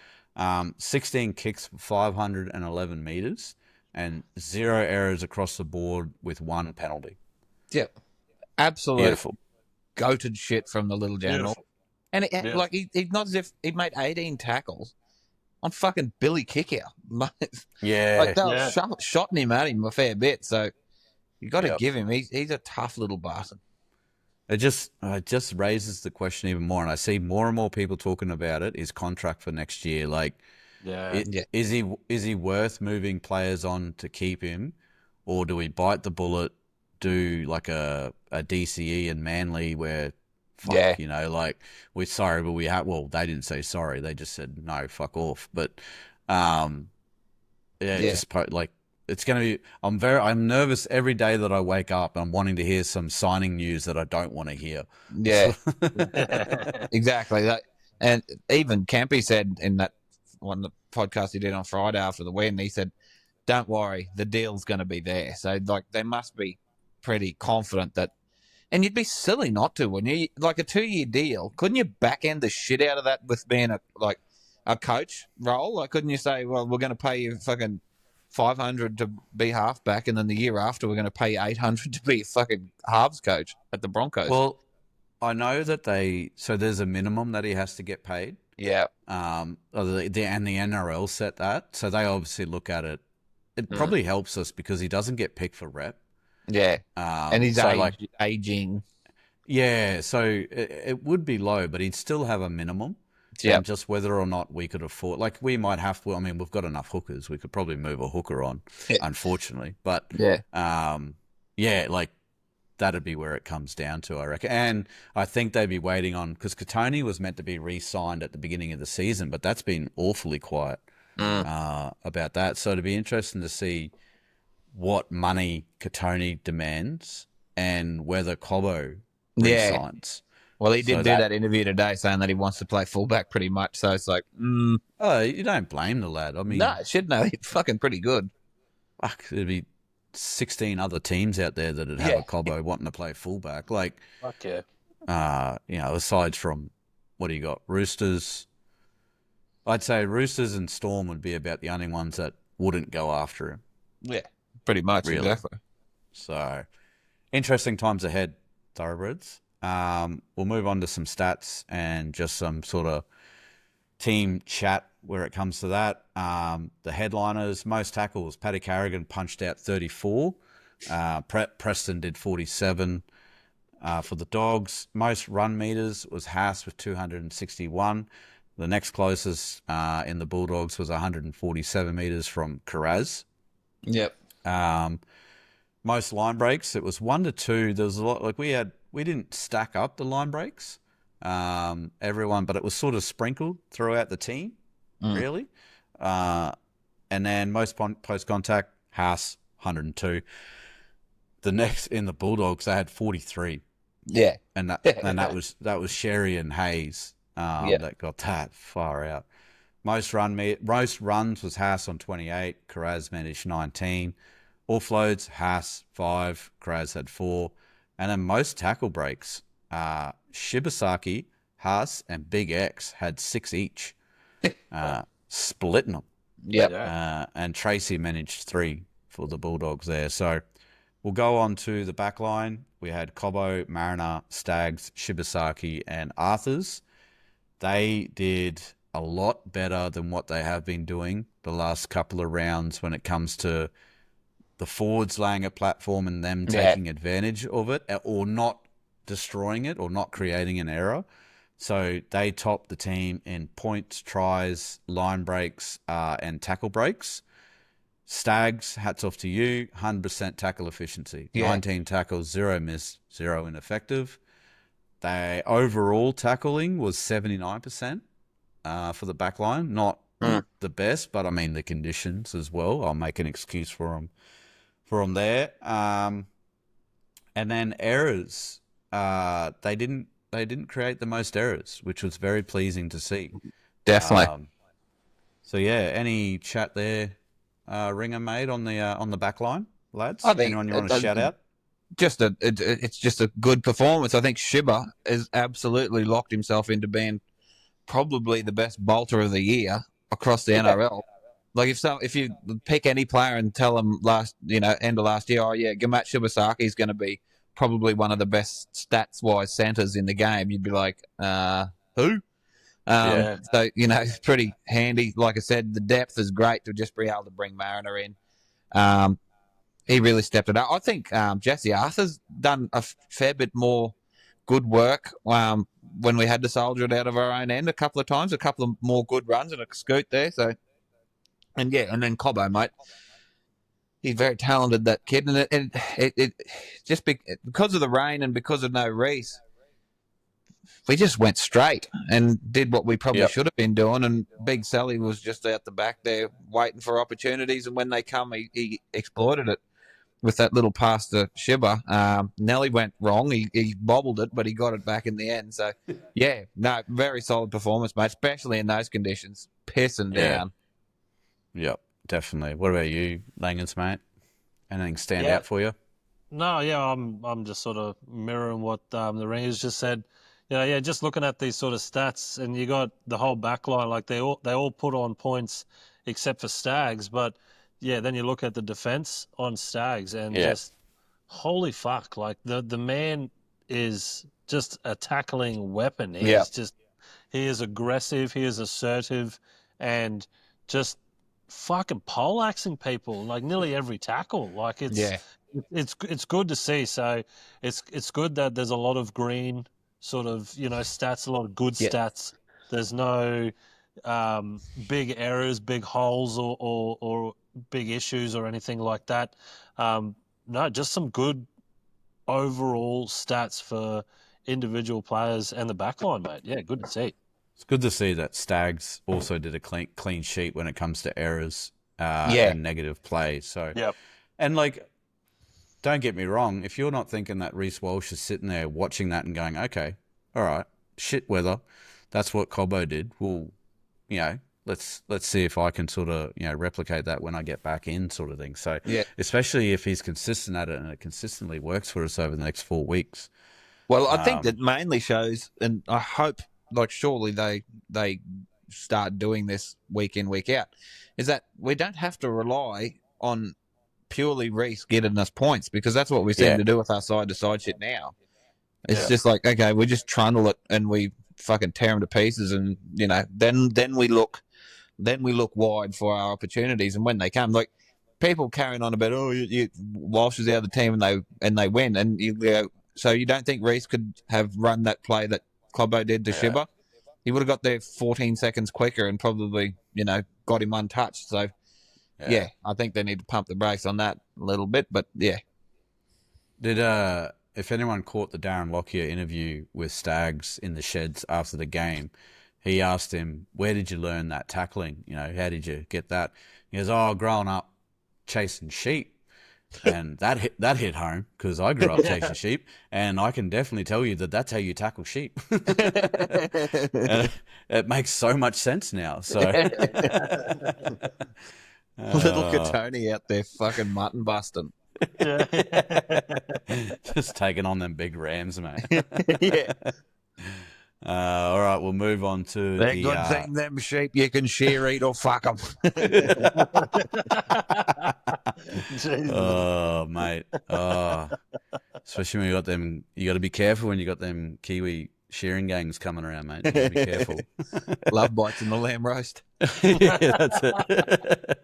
16 kicks for 511 meters and 0 errors across the board with 1 penalty. Yeah, absolutely. Beautiful. Goated shit from the little general. And he's not as if he made 18 tackles on fucking Billy Kickout. Like, they were shotting him at him a fair bit, so you got to give him. He's a tough little bastard. It just raises the question even more, and I see more and more people talking about it. His contract for next year, like, is he worth moving players on to keep him, or do we bite the bullet, do like a DCE and Manly where, like, we're sorry, but we have. Well, they didn't say sorry; they just said no, fuck off. But it's going to be. I'm nervous every day that I wake up. I'm wanting to hear some signing news that I don't want to hear. Yeah, exactly. And even Campy said in that one the podcast he did on Friday after the win, he said, "Don't worry, the deal's going to be there." So, like, they must be pretty confident that. And you'd be silly not to, when you, like, a 2-year deal. Couldn't you back end the shit out of that with being a coach role? Like, couldn't you say, well, we're going to pay you fucking $500 to be halfback, and then the year after we're going to pay $800 to be a fucking halves coach at the Broncos? Well, I know that there's a minimum that he has to get paid. Yeah. And the NRL set that, so they obviously look at it. It probably helps us because he doesn't get picked for rep. Yeah. And he's aging. Yeah, so it would be low, but he'd still have a minimum. Yeah. And just whether or not we could afford, like, we might have to. I mean, we've got enough hookers. We could probably move a hooker on, unfortunately. But like, that'd be where it comes down to, I reckon. And I think they'd be waiting on, because Katoni was meant to be re-signed at the beginning of the season, but that's been awfully quiet about that. So it'd be interesting to see what money Katoni demands and whether Cobbo re-signs. Well, he So did do that interview today saying that he wants to play fullback pretty much. So it's like, Oh, you don't blame the lad. I mean, no, should know. He's fucking pretty good. fuck, there'd be 16 other teams out there that'd have a Cobbo wanting to play fullback. Like, Fuck yeah. aside from, what do you got? Roosters. I'd say Roosters and Storm would be about the only ones that wouldn't go after him. Yeah, pretty much. Really. Exactly. So, interesting times ahead, Thoroughbreds. We'll move on to some stats and just some sort of team chat where it comes to that. The headliners, most tackles, Paddy Carrigan punched out 34. Preston did 47 for the Dogs. Most run meters was Haas with 261. The next closest in the Bulldogs was 147 meters from Carraz. Yep. Most line breaks, it was 1 to 2. There was a lot, like we didn't stack up the line breaks, everyone, but it was sort of sprinkled throughout the team, really. And then most post contact, Haas 102. The next in the Bulldogs, they had 43. Yeah, and that was Sherry and Hayes that got that far out. Most runs was Haas on 28. Carraz managed 19. Offloads, Haas 5. Carraz had 4. And then most tackle breaks, Shibasaki, Haas, and Big X had 6 each, splitting them. Yep. And Tracy managed 3 for the Bulldogs there. So we'll go on to the back line. We had Cobbo, Mariner, Stags, Shibasaki, and Arthurs. They did a lot better than what they have been doing the last couple of rounds when it comes to the forwards laying a platform and them taking advantage of it, or not destroying it, or not creating an error. So they topped the team in points, tries, line breaks, and tackle breaks. Stags, hats off to you, 100% tackle efficiency. 19 tackles, 0 miss, 0 ineffective. They overall tackling was 79% for the back line. Not the best, but I mean the conditions as well. I'll make an excuse for them there. And then errors. They didn't create the most errors, which was very pleasing to see. Definitely. So yeah, any chat there, Ringer made on the back line, lads? I think anyone you want to shout out? It's just a good performance. I think Shiba has absolutely locked himself into being probably the best bolter of the year across the NRL. Like if you pick any player and tell them end of last year, Gamat Shibasaki is going to be probably one of the best stats-wise centers in the game, you'd be like, who? So, it's pretty handy. Like I said, the depth is great to just be able to bring Mariner in. He really stepped it up. I think Jesse Arthur's done a fair bit more good work when we had to soldier it out of our own end a couple of times, a couple of more good runs and a scoot there. So, and then Cobbo, mate. He's very talented, that kid. And it just because of the rain and because of no Reese, we just went straight and did what we probably should have been doing. And Big Sally was just out the back there waiting for opportunities. And when they come, he exploited it with that little pass to Shiba. Nelly went wrong. He bobbled it, but he got it back in the end. So, very solid performance, mate, especially in those conditions. Pissing down. Yep, definitely. What about you, Langers, mate? Anything stand out for you? No, I'm just sort of mirroring what the Ringers just said. Just looking at these sort of stats, and you got the whole back line, like they all put on points except for Stags, but then you look at the defense on Stags and just holy fuck, like the man is just a tackling weapon. He is aggressive, he is assertive, and just fucking poleaxing people like nearly every tackle. Like it's good to see. So it's good that there's a lot of green sort of stats, a lot of good stats. There's no big errors, big holes, or big issues or anything like that. No, just some good overall stats for individual players and the backline, mate. Yeah, good to see. It's good to see that Stags also did a clean sheet when it comes to errors and negative play. So, and don't get me wrong, if you're not thinking that Reece Walsh is sitting there watching that and going, okay, all right, shit weather. That's what Cobbo did. Well, let's see if I can sort of replicate that when I get back in, sort of thing. So Yeah. especially if he's consistent at it and it consistently works for us over the next 4 weeks. Well, I think that mainly shows, and I hope, surely they start doing this week in, week out, is that we don't have to rely on purely Reece getting us points, because that's what we seem to do with our side-to-side shit now. It's just like, okay, we just trundle it and we fucking tear them to pieces, and then we look wide for our opportunities, and when they come, like people carrying on about, Walsh is out of the team and they win, and you go, so you don't think Reece could have run that play that Cobbo did to Shibba? He would have got there 14 seconds quicker and probably, got him untouched. So, I think they need to pump the brakes on that a little bit. But, yeah. Did if anyone caught the Darren Lockyer interview with Stags in the sheds after the game, he asked him, where did you learn that tackling? How did you get that? He goes, growing up chasing sheep. And that hit home, because I grew up chasing sheep, and I can definitely tell you that that's how you tackle sheep. And it makes so much sense now. So little Katoni out there fucking mutton busting. Just taking on them big rams, mate. Yeah. All right, we'll move on to the good thing, them sheep you can shear, eat, or fuck them. Oh, mate. Especially when you got them. You got to be careful when you got them Kiwi shearing gangs coming around, mate. You gotta be careful. Love bites in the lamb roast. Yeah, that's it.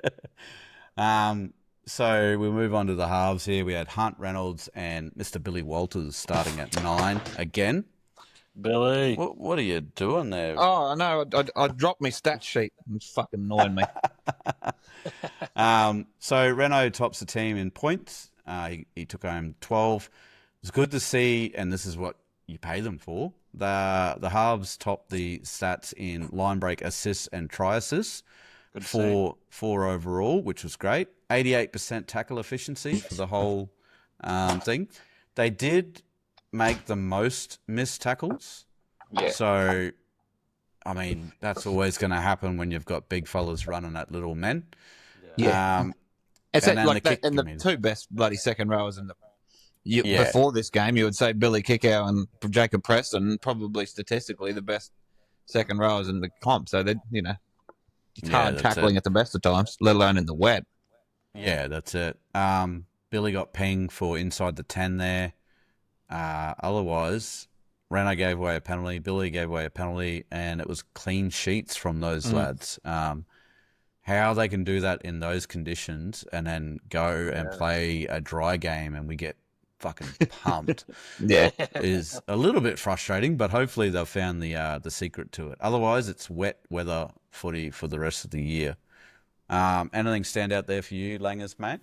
So we move on to the halves here. We had Hunt, Reynolds, and Mr. Billy Walters starting at 9 again. Billy. What are you doing there? Oh, I know. I dropped my stat sheet. It's fucking annoying me. So Renault tops the team in points. He took home 12. It was good to see, and this is what you pay them for. The halves topped the stats in line break assists and try assists. Four overall, which was great. 88% tackle efficiency for the whole thing. They did make the most missed tackles. Yeah. So, I mean, that's always going to happen when you've got big fellas running at little men. Yeah. It's and then like the that, kick, and I the mean. two best bloody second rowers in the before this game, you would say Billy Kickow and Jacob Preston, probably statistically the best second rowers in the comp. So that it's hard tackling at the best of times, let alone in the wet. Yeah, that's it. Billy got pinged for inside the 10 there. Otherwise, Reno gave away a penalty, Billy gave away a penalty, and it was clean sheets from those lads. How they can do that in those conditions and then go and play a dry game and we get fucking pumped is a little bit frustrating, but hopefully they've found the secret to it. Otherwise, it's wet weather footy for the rest of the year. Anything stand out there for you, Langers, mate?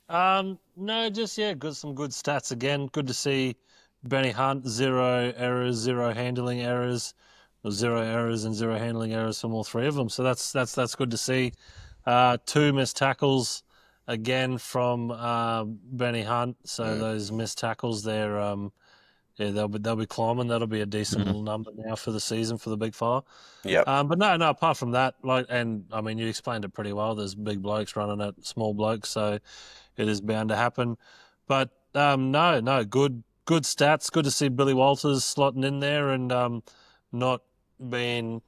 No, just some good stats again. Good to see Benny Hunt, 0 errors, 0 handling errors, or 0 errors and 0 handling errors from all three of them. So that's good to see. 2 missed tackles again from Benny Hunt. So those missed tackles there, they'll be climbing. That'll be a decent little number now for the season for the big fire. Yeah. But no. Apart from that, and I mean, you explained it pretty well. There's big blokes running at small blokes, so it is bound to happen. But no, good stats. Good to see Billy Walters slotting in there and not being,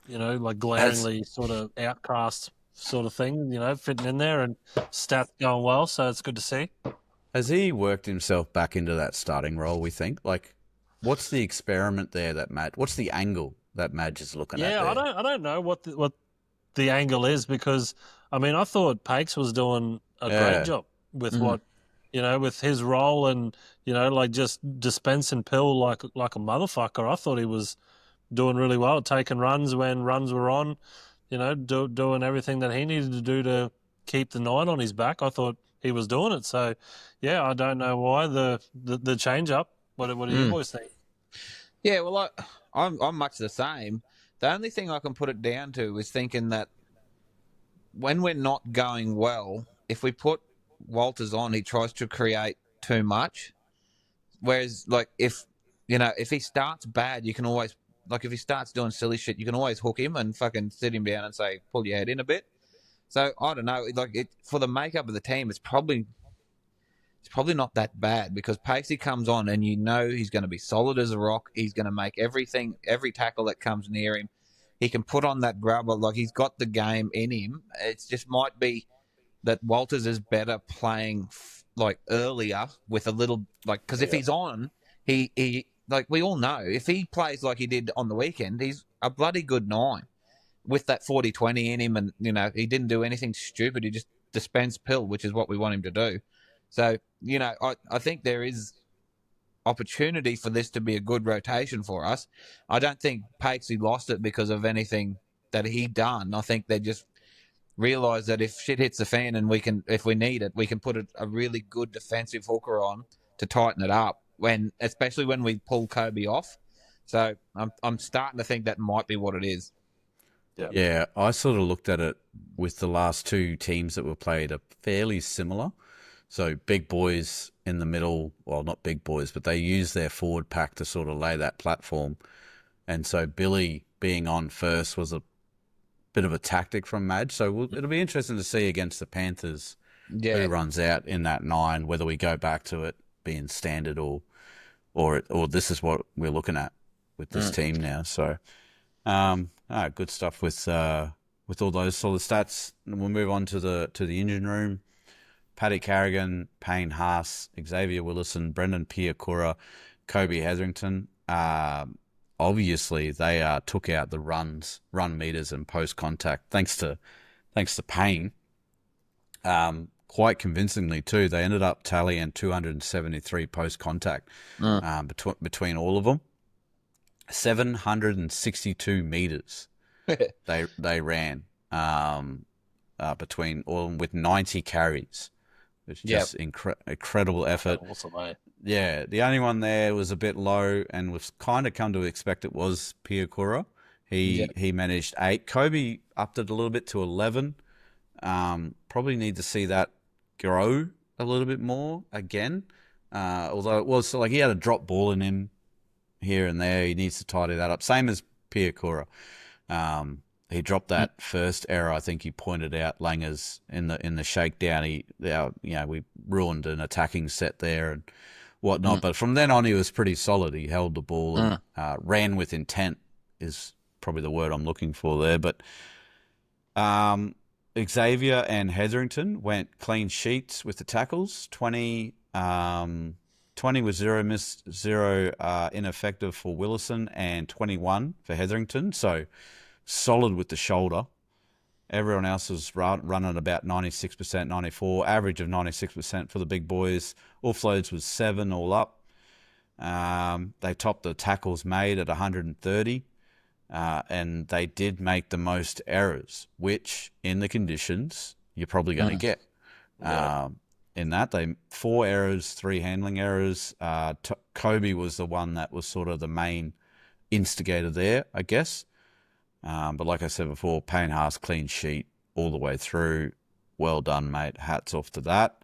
like glaringly sort of outcast sort of thing. Fitting in there and stats going well. So it's good to see. Has he worked himself back into that starting role, we think? Like, what's the experiment there what's the angle that Madge is looking at there? Yeah, I don't know what the angle is, because, I mean, I thought Pakes was doing a great job with what, with his role and, like just dispensing pill like a motherfucker. I thought he was doing really well, taking runs when runs were on, doing everything that he needed to do to keep the 9 on his back. I thought he was doing it. So, yeah, I don't know why the change up. What do you boys think? Yeah, well, I'm much the same. The only thing I can put it down to is thinking that when we're not going well, if we put Walters on, he tries to create too much. Whereas, like, if if he starts bad, you can always, like, if he starts doing silly shit, you can always hook him and fucking sit him down and say, pull your head in a bit. So I don't know, like, for the makeup of the team, it's probably not that bad, because Pacey comes on and he's going to be solid as a rock. He's going to make every tackle that comes near him. He can put on that grubber. Like, he's got the game in him. It just might be that Walters is better playing like earlier with a little, like, because if he's on, he like, we all know, if he plays like he did on the weekend, he's a bloody good 9 with that 40-20 in him, and he didn't do anything stupid. He just dispensed pill, which is what we want him to do. So I think there is opportunity for this to be a good rotation for us. I don't think Pacey lost it because of anything that he done. I think they just realised that if shit hits the fan and if we need it, we can put a really good defensive hooker on to tighten it up, especially when we pull Kobe off. So I'm starting to think that might be what it is. Yeah, I sort of looked at it with the last 2 teams that were played are fairly similar. So big boys in the middle, well, not big boys, but they use their forward pack to sort of lay that platform. And so Billy being on first was a bit of a tactic from Madge. So it'll be interesting to see against the Panthers who runs out in that 9, whether we go back to it being standard or this is what we're looking at with this team now. So good stuff with all those solid stats. And we'll move on to the engine room. Paddy Carrigan, Payne Haas, Xavier Willison, Brendan Piakura, Kobe Hetherington. Obviously, they took out the run meters and post contact thanks to Payne. Quite convincingly too. They ended up tallying 273 post contact between all of them. 762 meters they ran between all of them with 90 carries. It's just incredible effort. Awesome, mate. Yeah, the only one there was a bit low, and we've kind of come to expect it was Piakura. He managed 8. Kobe upped it a little bit to 11. Probably need to see that grow a little bit more again. Although it was like he had a drop ball in him here and there. He needs to tidy that up. Same as Piakura. He dropped that first error. I think he pointed out Langers in the shakedown. We ruined an attacking set there and whatnot. But from then on, he was pretty solid. He held the ball and ran with intent is probably the word I'm looking for there. But Xavier and Hetherington went clean sheets with the tackles. 20 with 0 missed, 0 ineffective for Willison, and 21 for Hetherington. So solid with the shoulder. Everyone else was running about 96%, 94%, average of 96% for the big boys. Offloads was 7 all up. They topped the tackles made at 130, and they did make the most errors, which in the conditions you're probably going to get. In that, 4 errors, 3 handling errors. Kobe was the one that was sort of the main instigator there, I guess. But like I said before, Payne Haas clean sheet all the way through. Well done, mate. Hats off to that.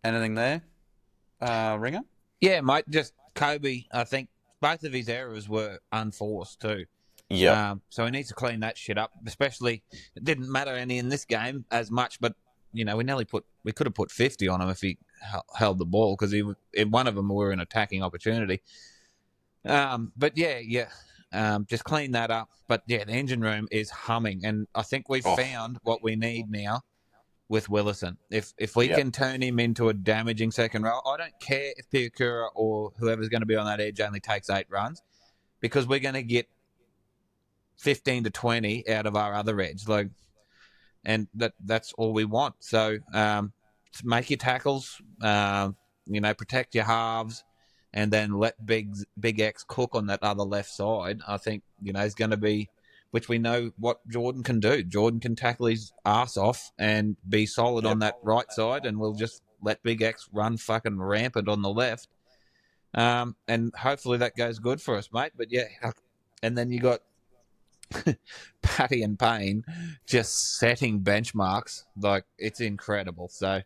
Anything there, Ringer? Yeah, mate. Just Kobe. I think both of his errors were unforced too. Yeah. So he needs to clean that shit up. Especially, it didn't matter any in this game as much, but we could have put 50 on him if he held the ball, because in one of them were an attacking opportunity. But just clean that up. But yeah, the engine room is humming, and I think we've found what we need now with Willison. If we can turn him into a damaging second row, I don't care if Piakura or whoever's going to be on that edge only takes 8 runs, because we're going to get 15 to 20 out of our other edge. And that's all we want. So make your tackles, protect your halves, and then let Big X cook on that other left side. I think, is going to be, which we know what Jordan can do. Jordan can tackle his ass off and be solid on that right side, and we'll just let Big X run fucking rampant on the left. And hopefully that goes good for us, mate. But yeah, and then you got Patty and Payne just setting benchmarks. Like, it's incredible. So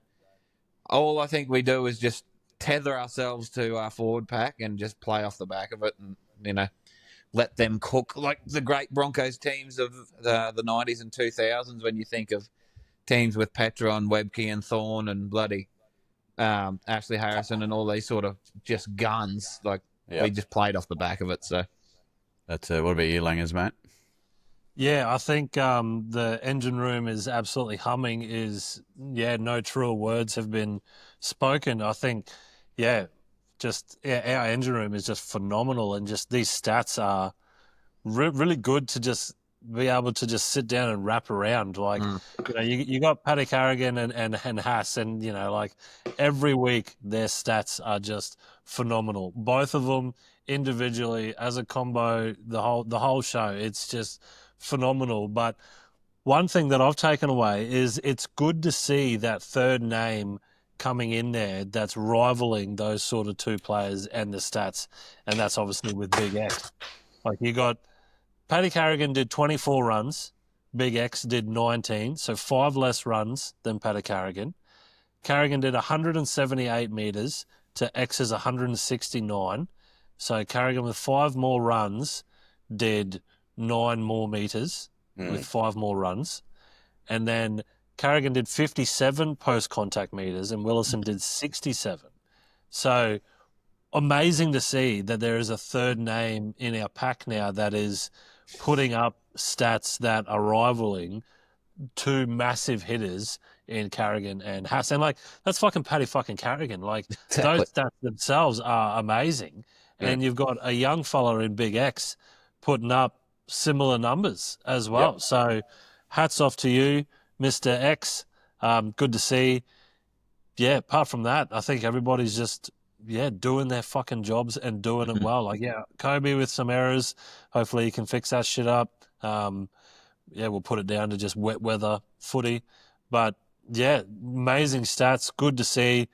all I think we do is just tether ourselves to our forward pack and just play off the back of it, and let them cook like the great Broncos teams of the 90s and 2000s. When you think of teams with Petra and Webke and Thorne and bloody Ashley Harrison and all these sort of just guns, like we just played off the back of it. So that's what about you, Langers, mate? Yeah, I think the engine room is absolutely humming. No truer words have been spoken. I think, our engine room is just phenomenal, and just these stats are really good to just be able to just sit down and wrap around. Like, you got Paddy Carrigan and Haas, and like every week their stats are just phenomenal. Both of them individually, as a combo, the whole show, it's just phenomenal. But one thing that I've taken away is it's good to see that third name coming in there that's rivaling those sort of two players and the stats, and that's obviously with Big X. Like, you got Paddy Carrigan did 24 runs, Big X did 19, so 5 less runs than Paddy Carrigan. Carrigan did 178 metres to X's 169, so Carrigan with 5 more runs did 9 more metres with 5 more runs. And then Carrigan did 57 post-contact metres and Willison did 67. So amazing to see that there is a third name in our pack now that is putting up stats that are rivaling two massive hitters in Carrigan and Haas. And, like, that's fucking Paddy fucking Carrigan. Like, those stats themselves are amazing. Yeah. And you've got a young fella in Big X putting up similar numbers as well. Yep. So hats off to you, Mr. X. Good to see. Yeah, apart from that, I think everybody's just, doing their fucking jobs and doing it well. Like, Kobe with some errors. Hopefully he can fix that shit up. We'll put it down to just wet weather footy. But, amazing stats. Good to see.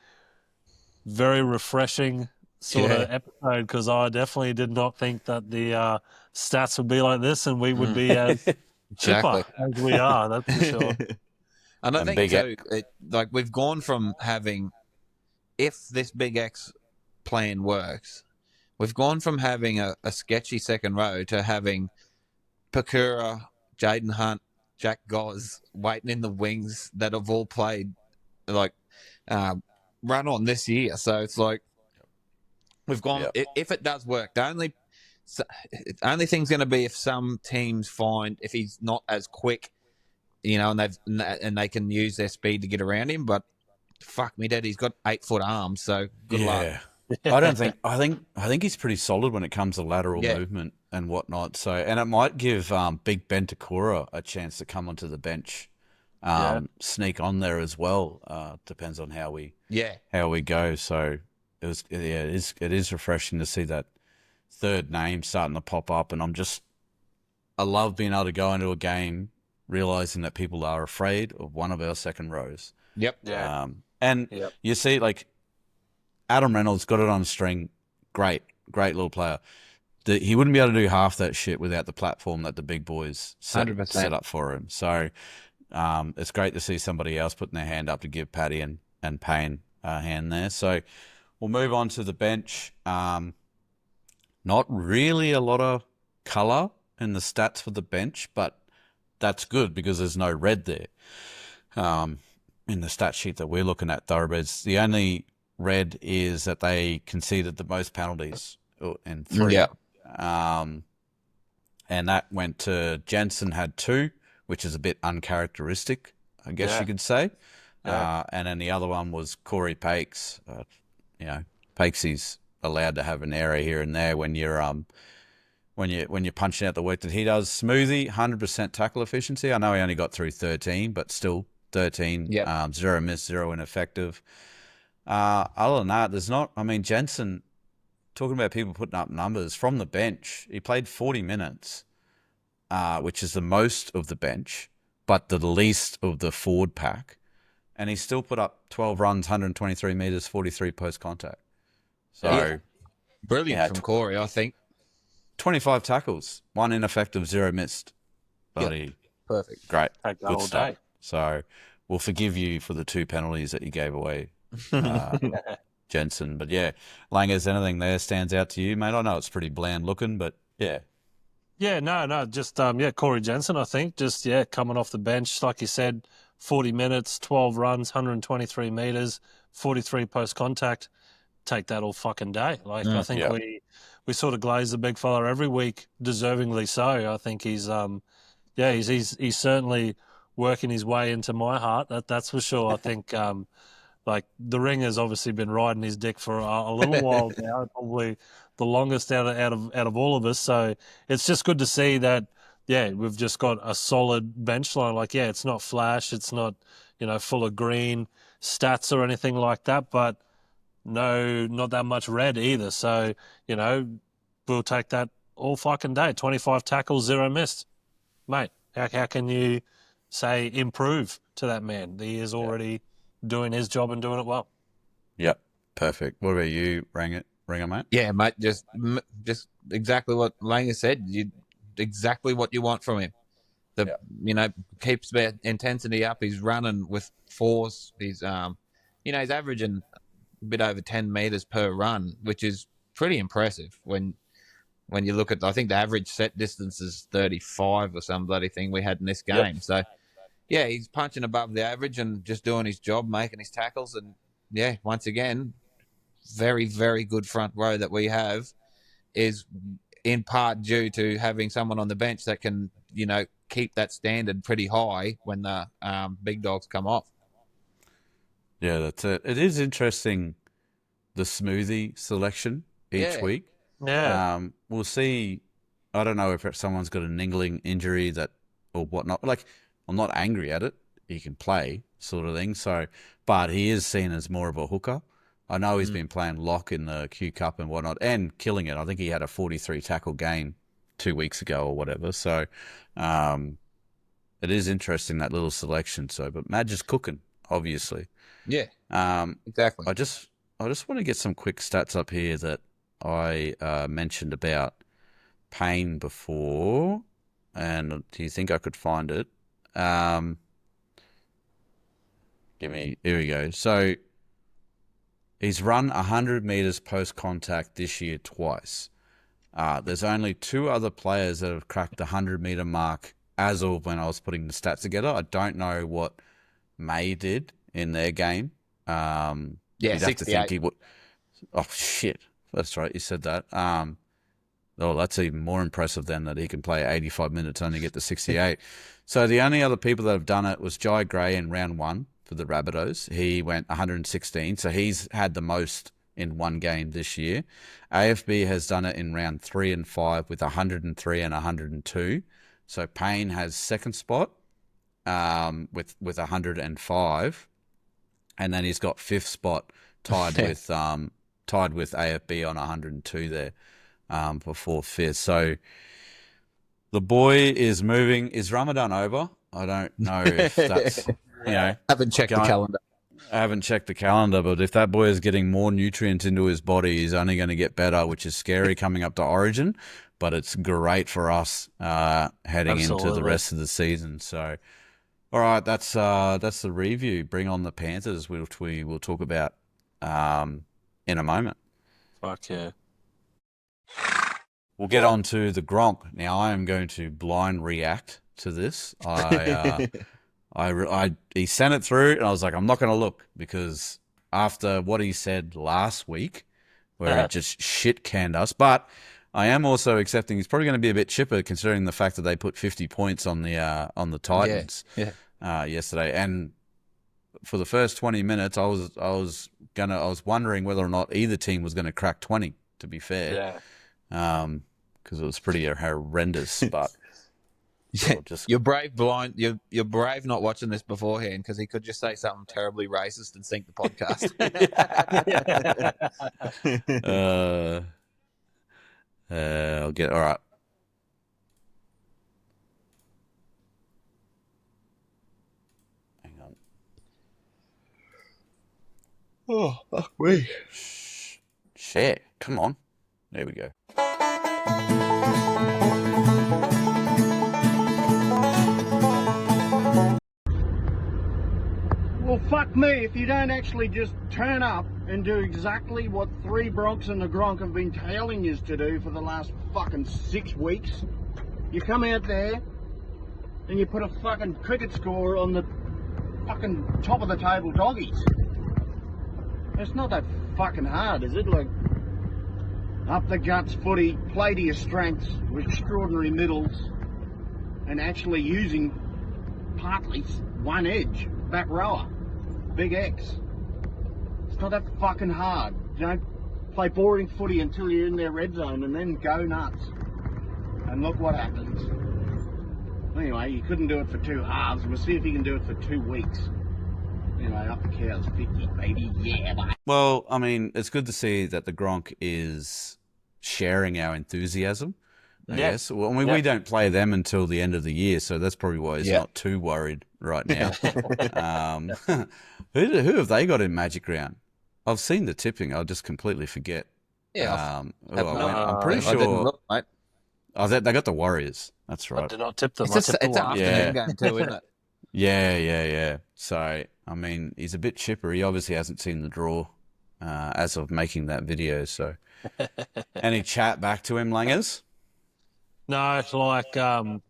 Very refreshing sort of episode, because I definitely did not think that the stats would be like this and we would be as chipper as we are, that's for sure. And I think too, we've gone from having, if this Big X plan works, we've gone from having a sketchy second row to having Pakura, Jaden Hunt, Jack Goz waiting in the wings that have all played run on this year. So it's like, we've gone. Yep. If it does work, the only thing's going to be if some teams find if he's not as quick, and they can use their speed to get around him. But fuck me, Dad, he's got 8-foot arms, so good luck. I think he's pretty solid when it comes to lateral movement and whatnot. So, and it might give Big Bentakura a chance to come onto the bench, sneak on there as well. Depends on how we go. So. It is refreshing to see that third name starting to pop up, and I love being able to go into a game realizing that people are afraid of one of our second rows. Yep. Yeah. You see, like, Adam Reynolds got it on a string. Great little player. He wouldn't be able to do half that shit without the platform that the big boys set up for him. So it's great to see somebody else putting their hand up to give Paddy and Payne a hand there. So we'll move on to the bench. Not really a lot of colour in the stats for the bench, but that's good because there's no red there in the stat sheet that we're looking at, Thoroughbreds. The only red is that they conceded the most penalties in 3. Yeah. And that went to Jensen had 2, which is a bit uncharacteristic, I guess you could say. Yeah. And then the other one was Corey Pakes. Pakesy's allowed to have an error here and there when you're punching out the work that he does. Smoothie, 100% tackle efficiency. I know he only got through 13, but still 13. 0 miss, 0 ineffective. Other than that, there's not. I mean, Jensen, talking about people putting up numbers from the bench, he played 40 minutes, which is the most of the bench, but the least of the forward pack. And he still put up 12 runs, 123 metres, 43 post-contact. So brilliant from Corey, I think. 25 tackles, 1 ineffective, 0 missed. Bloody perfect. Great. Good stuff. So we'll forgive you for the 2 penalties that you gave away Jensen. But yeah, Langers, anything there stands out to you, mate? I know it's pretty bland looking, but yeah. Yeah, no, just Corey Jensen, I think, just coming off the bench, like you said, 40 minutes, 12 runs, 123 meters, 43 post contact. Take that all fucking day. Like I think we sort of glaze the big fella every week, deservingly so. I think he's he's certainly working his way into my heart. That's for sure. I think like the Ringer's obviously been riding his dick for a little while now, probably the longest out of all of us. So it's just good to see that. Yeah, we've just got a solid bench line. Like, it's not flash, it's not full of green stats or anything like that, but no, not that much red either. So we'll take that all fucking day. 25 tackles, 0 missed, mate. How can you say improve to that man? He is already doing his job and doing it well. Yep, perfect. What about you, Ringer, mate? Yeah, mate, just exactly what Langer said. Exactly what you want from him. Keeps the intensity up. He's running with force. He's he's averaging a bit over 10 meters per run, which is pretty impressive when you look at. I think the average set distance is 35 or some bloody thing we had in this game. Yep. So yeah, he's punching above the average and just doing his job, making his tackles, and once again, very, very good front row that we have is in part due to having someone on the bench that can, keep that standard pretty high when the big dogs come off. Yeah, that's it. It is interesting, the smoothie selection each week. Yeah. We'll see. I don't know if someone's got a niggling injury or whatnot. Like, I'm not angry at it. He can play, sort of thing. So, but he is seen as more of a hooker. I know he's been playing lock in the Q Cup and whatnot and killing it. I think he had a 43 tackle game 2 weeks ago or whatever. So, it is interesting, that little selection. So, but Madge is cooking, obviously. Yeah. Exactly. I just want to get some quick stats up here that I mentioned about Payne before. And do you think I could find it? Here we go. So he's run 100 meters post contact this year twice. There's only 2 other players that have cracked the 100-meter mark as of when I was putting the stats together. I don't know what May did in their game. You'd have 68. to think he would. Oh shit, that's right. You said that. That's even more impressive than that he can play 85 minutes only get to 68. So the only other people that have done it was Jai Gray in round 1 for the Rabbitohs. He went 116, so he's had the most in one game this year. AFB has done it in round 3 and 5 with 103 and 102. So Payne has second spot with 105, and then he's got 5th spot tied with AFB on 102 there for 4th, 5th. So the boy is moving. Is Ramadan over? I don't know if that's Haven't checked the calendar. I haven't checked the calendar, but if that boy is getting more nutrients into his body, he's only going to get better, which is scary coming up to Origin. But it's great for us heading into the rest of the season. So, all right, that's the review. Bring on the Panthers, which we will talk about in a moment. Fuck yeah. We'll get on to the Gronk. Now, I am going to blind react to this. He sent it through, and I was like, I'm not going to look, because after what he said last week, where it just shit canned us, but I am also accepting he's probably going to be a bit chipper, considering the fact that they put 50 points on the Titans yesterday. And for the first 20 minutes, I was wondering whether or not either team was going to crack 20. To be fair, because it was pretty horrendous. But you're brave, blind. You're brave not watching this beforehand, because he could just say something terribly racist and sink the podcast. I'll get all right. Hang on. Oh, fuck me. Share. Come on. There we go. Oh, Well, fuck me if you don't actually just turn up and do exactly what 3 Bronx and the Gronk have been telling you to do for the last fucking 6 weeks. You come out there and you put a fucking cricket score on the fucking top of the table doggies. It's not that fucking hard, is it? Like, up the guts footy, play to your strengths with extraordinary middles and actually using partly one edge, back rower, big X. It's not that fucking hard. You don't play boring footy until you're in their red zone and then go nuts. And look what happens. Anyway, you couldn't do it for 2 halves. We'll see if you can do it for 2 weeks. Anyway, up the cows, 50, baby. Yeah, mate. Well, I mean, it's good to see that the Gronk is sharing our enthusiasm, I guess. Well, I mean, we don't play them until the end of the year, so that's probably why he's not too worried right now. Who have they got in Magic Round? I've seen the tipping. I'll just completely forget. Yeah, I'm pretty sure. I didn't look, mate. Oh, they got the Warriors. That's right. I did not tip them. It's an afternoon game too, isn't it? Yeah. So, I mean, he's a bit chipper. He obviously hasn't seen the draw as of making that video. So, any chat back to him, Langers? No, it's like, I'm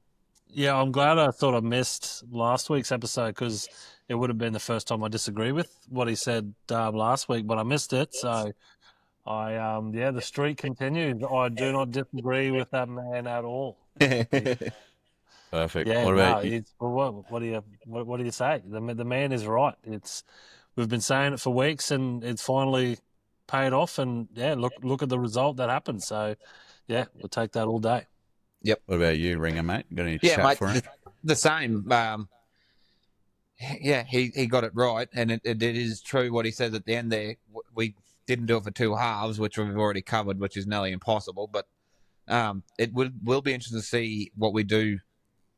glad I thought I missed last week's episode because it would have been the first time I disagree with what he said last week, but I missed it. So, the streak continues. I do not disagree with that man at all. Perfect. Yeah, what about you? what do you say? The man is right. We've been saying it for weeks, and it's finally paid off. And look at the result that happened. So, we'll take that all day. Yep. What about you, Ringer, mate? Got any chat mate, for him? the same. He got it right, and it is true what he says at the end there. We didn't do it for 2 halves, which we've already covered, which is nearly impossible. But it will be interesting to see what we do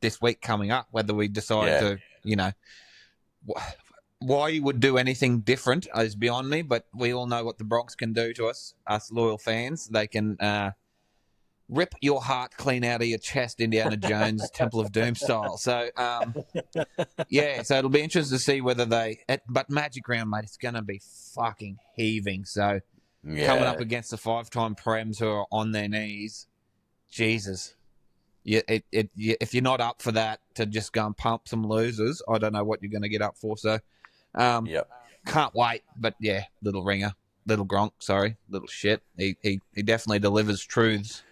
this week coming up, whether we decide to, why you would do anything different is beyond me, but we all know what the Bronx can do to us loyal fans. They can rip your heart clean out of your chest, Indiana Jones, Temple of Doom style. So, so it'll be interesting to see whether but Magic Round, mate, it's going to be fucking heaving. So, coming up against the 5-time Prems who are on their knees, Jesus. If you're not up for that, to just go and pump some losers, I don't know what you're going to get up for. So, can't wait. But little Ringer, little Gronk, little shit. He definitely delivers truths.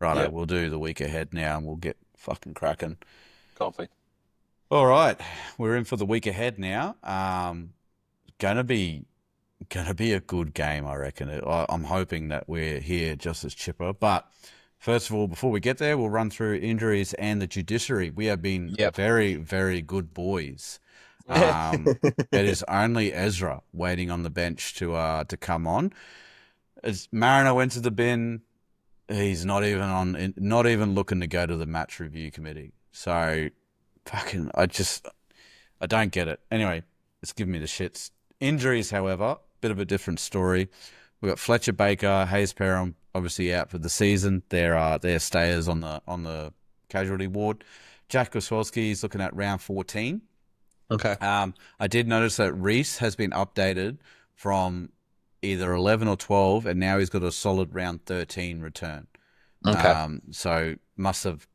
Right, we'll do the week ahead now, and we'll get fucking cracking. Coffee. All right, we're in for the week ahead now. Gonna be a good game, I reckon. I'm hoping that we're here just as chipper. But first of all, before we get there, we'll run through injuries and the judiciary. We have been very, very good boys. It is only Ezra waiting on the bench to come on. As Mariner went to the bin, he's not even looking to go to the match review committee. So, fucking, I don't get it. Anyway, it's giving me the shits. Injuries, however, bit of a different story. We've got Fletcher Baker, Hayes Perham, obviously out for the season. They're stayers on the casualty ward. Jack Goswalski is looking at round 14. Okay. I did notice that Reese has been updated from either 11 or 12, and now he's got a solid round 13 return. Okay. So must have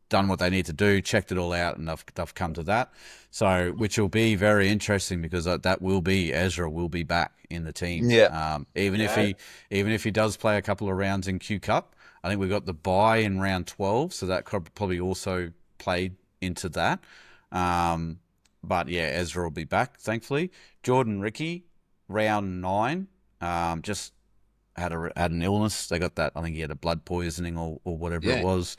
done what they need to do, checked it all out, and they've come to that. So, which will be very interesting because that will be Ezra will be back in the team. Yeah. Even if he does play a couple of rounds in Q Cup, I think we got the bye in round 12, so that probably also played into that. But Ezra will be back, thankfully. Jordan Ricky, round 9, just had an illness. They got that. I think he had a blood poisoning or whatever it was.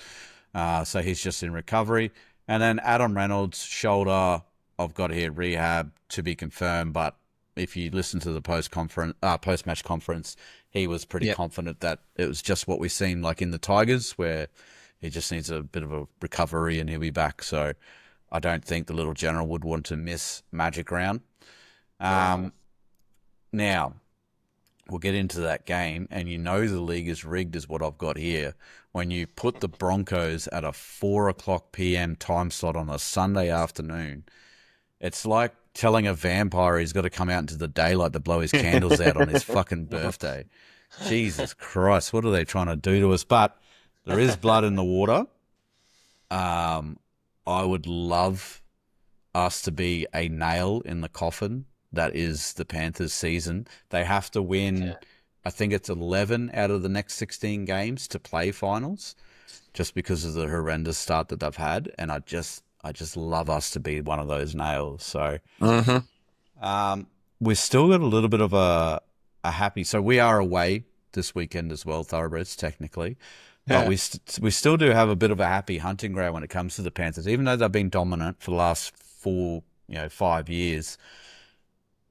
So he's just in recovery. And then Adam Reynolds, shoulder, I've got here rehab to be confirmed. But if you listen to the post-match conference, he was pretty confident that it was just what we've seen like in the Tigers, where he just needs a bit of a recovery and he'll be back. So I don't think the little general would want to miss Magic Round. Now, we'll get into that game, and the league is rigged is what I've got here. When you put the Broncos at a 4:00 p.m. time slot on a Sunday afternoon, It's like telling a vampire he's got to come out into the daylight to blow his candles out on his fucking birthday. Jesus Christ, what are they trying to do to us? But there is blood in the water. I would love us to be a nail in the coffin. That is the Panthers' season. They have to win, I think it's 11 out of the next 16 games to play finals, just because of the horrendous start that they've had. And I just love us to be one of those nails. So we've still got a little bit of a happy. So we are away this weekend as well, Thoroughbreds, technically. But we still do have a bit of a happy hunting ground when it comes to the Panthers, even though they've been dominant for the last 5 years.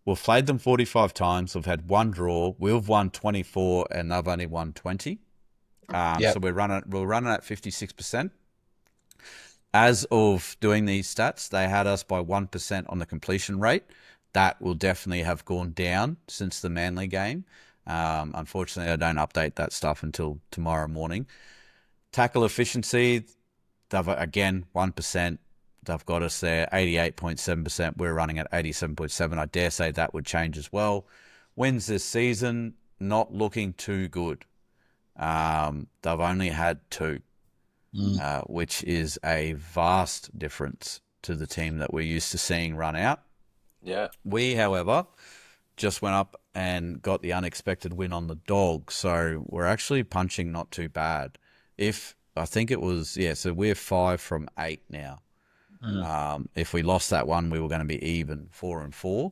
We've played them 45 times. We've had one draw. We've won 24, and they've only won 20. So we're running at 56%. As of doing these stats, they had us by 1% on the completion rate. That will definitely have gone down since the Manly game. Unfortunately, I don't update that stuff until tomorrow morning. Tackle efficiency, they've again 1%. They've got us there, 88.7%. We're running at 87.7%. I dare say that would change as well. Wins this season, not looking too good. They've only had 2, which is a vast difference to the team that we're used to seeing run out. Yeah. We, however, just went up and got the unexpected win on the Dogs. So we're actually punching not too bad. So we're 5 from 8 now. If we lost that one, we were going to be even 4-4.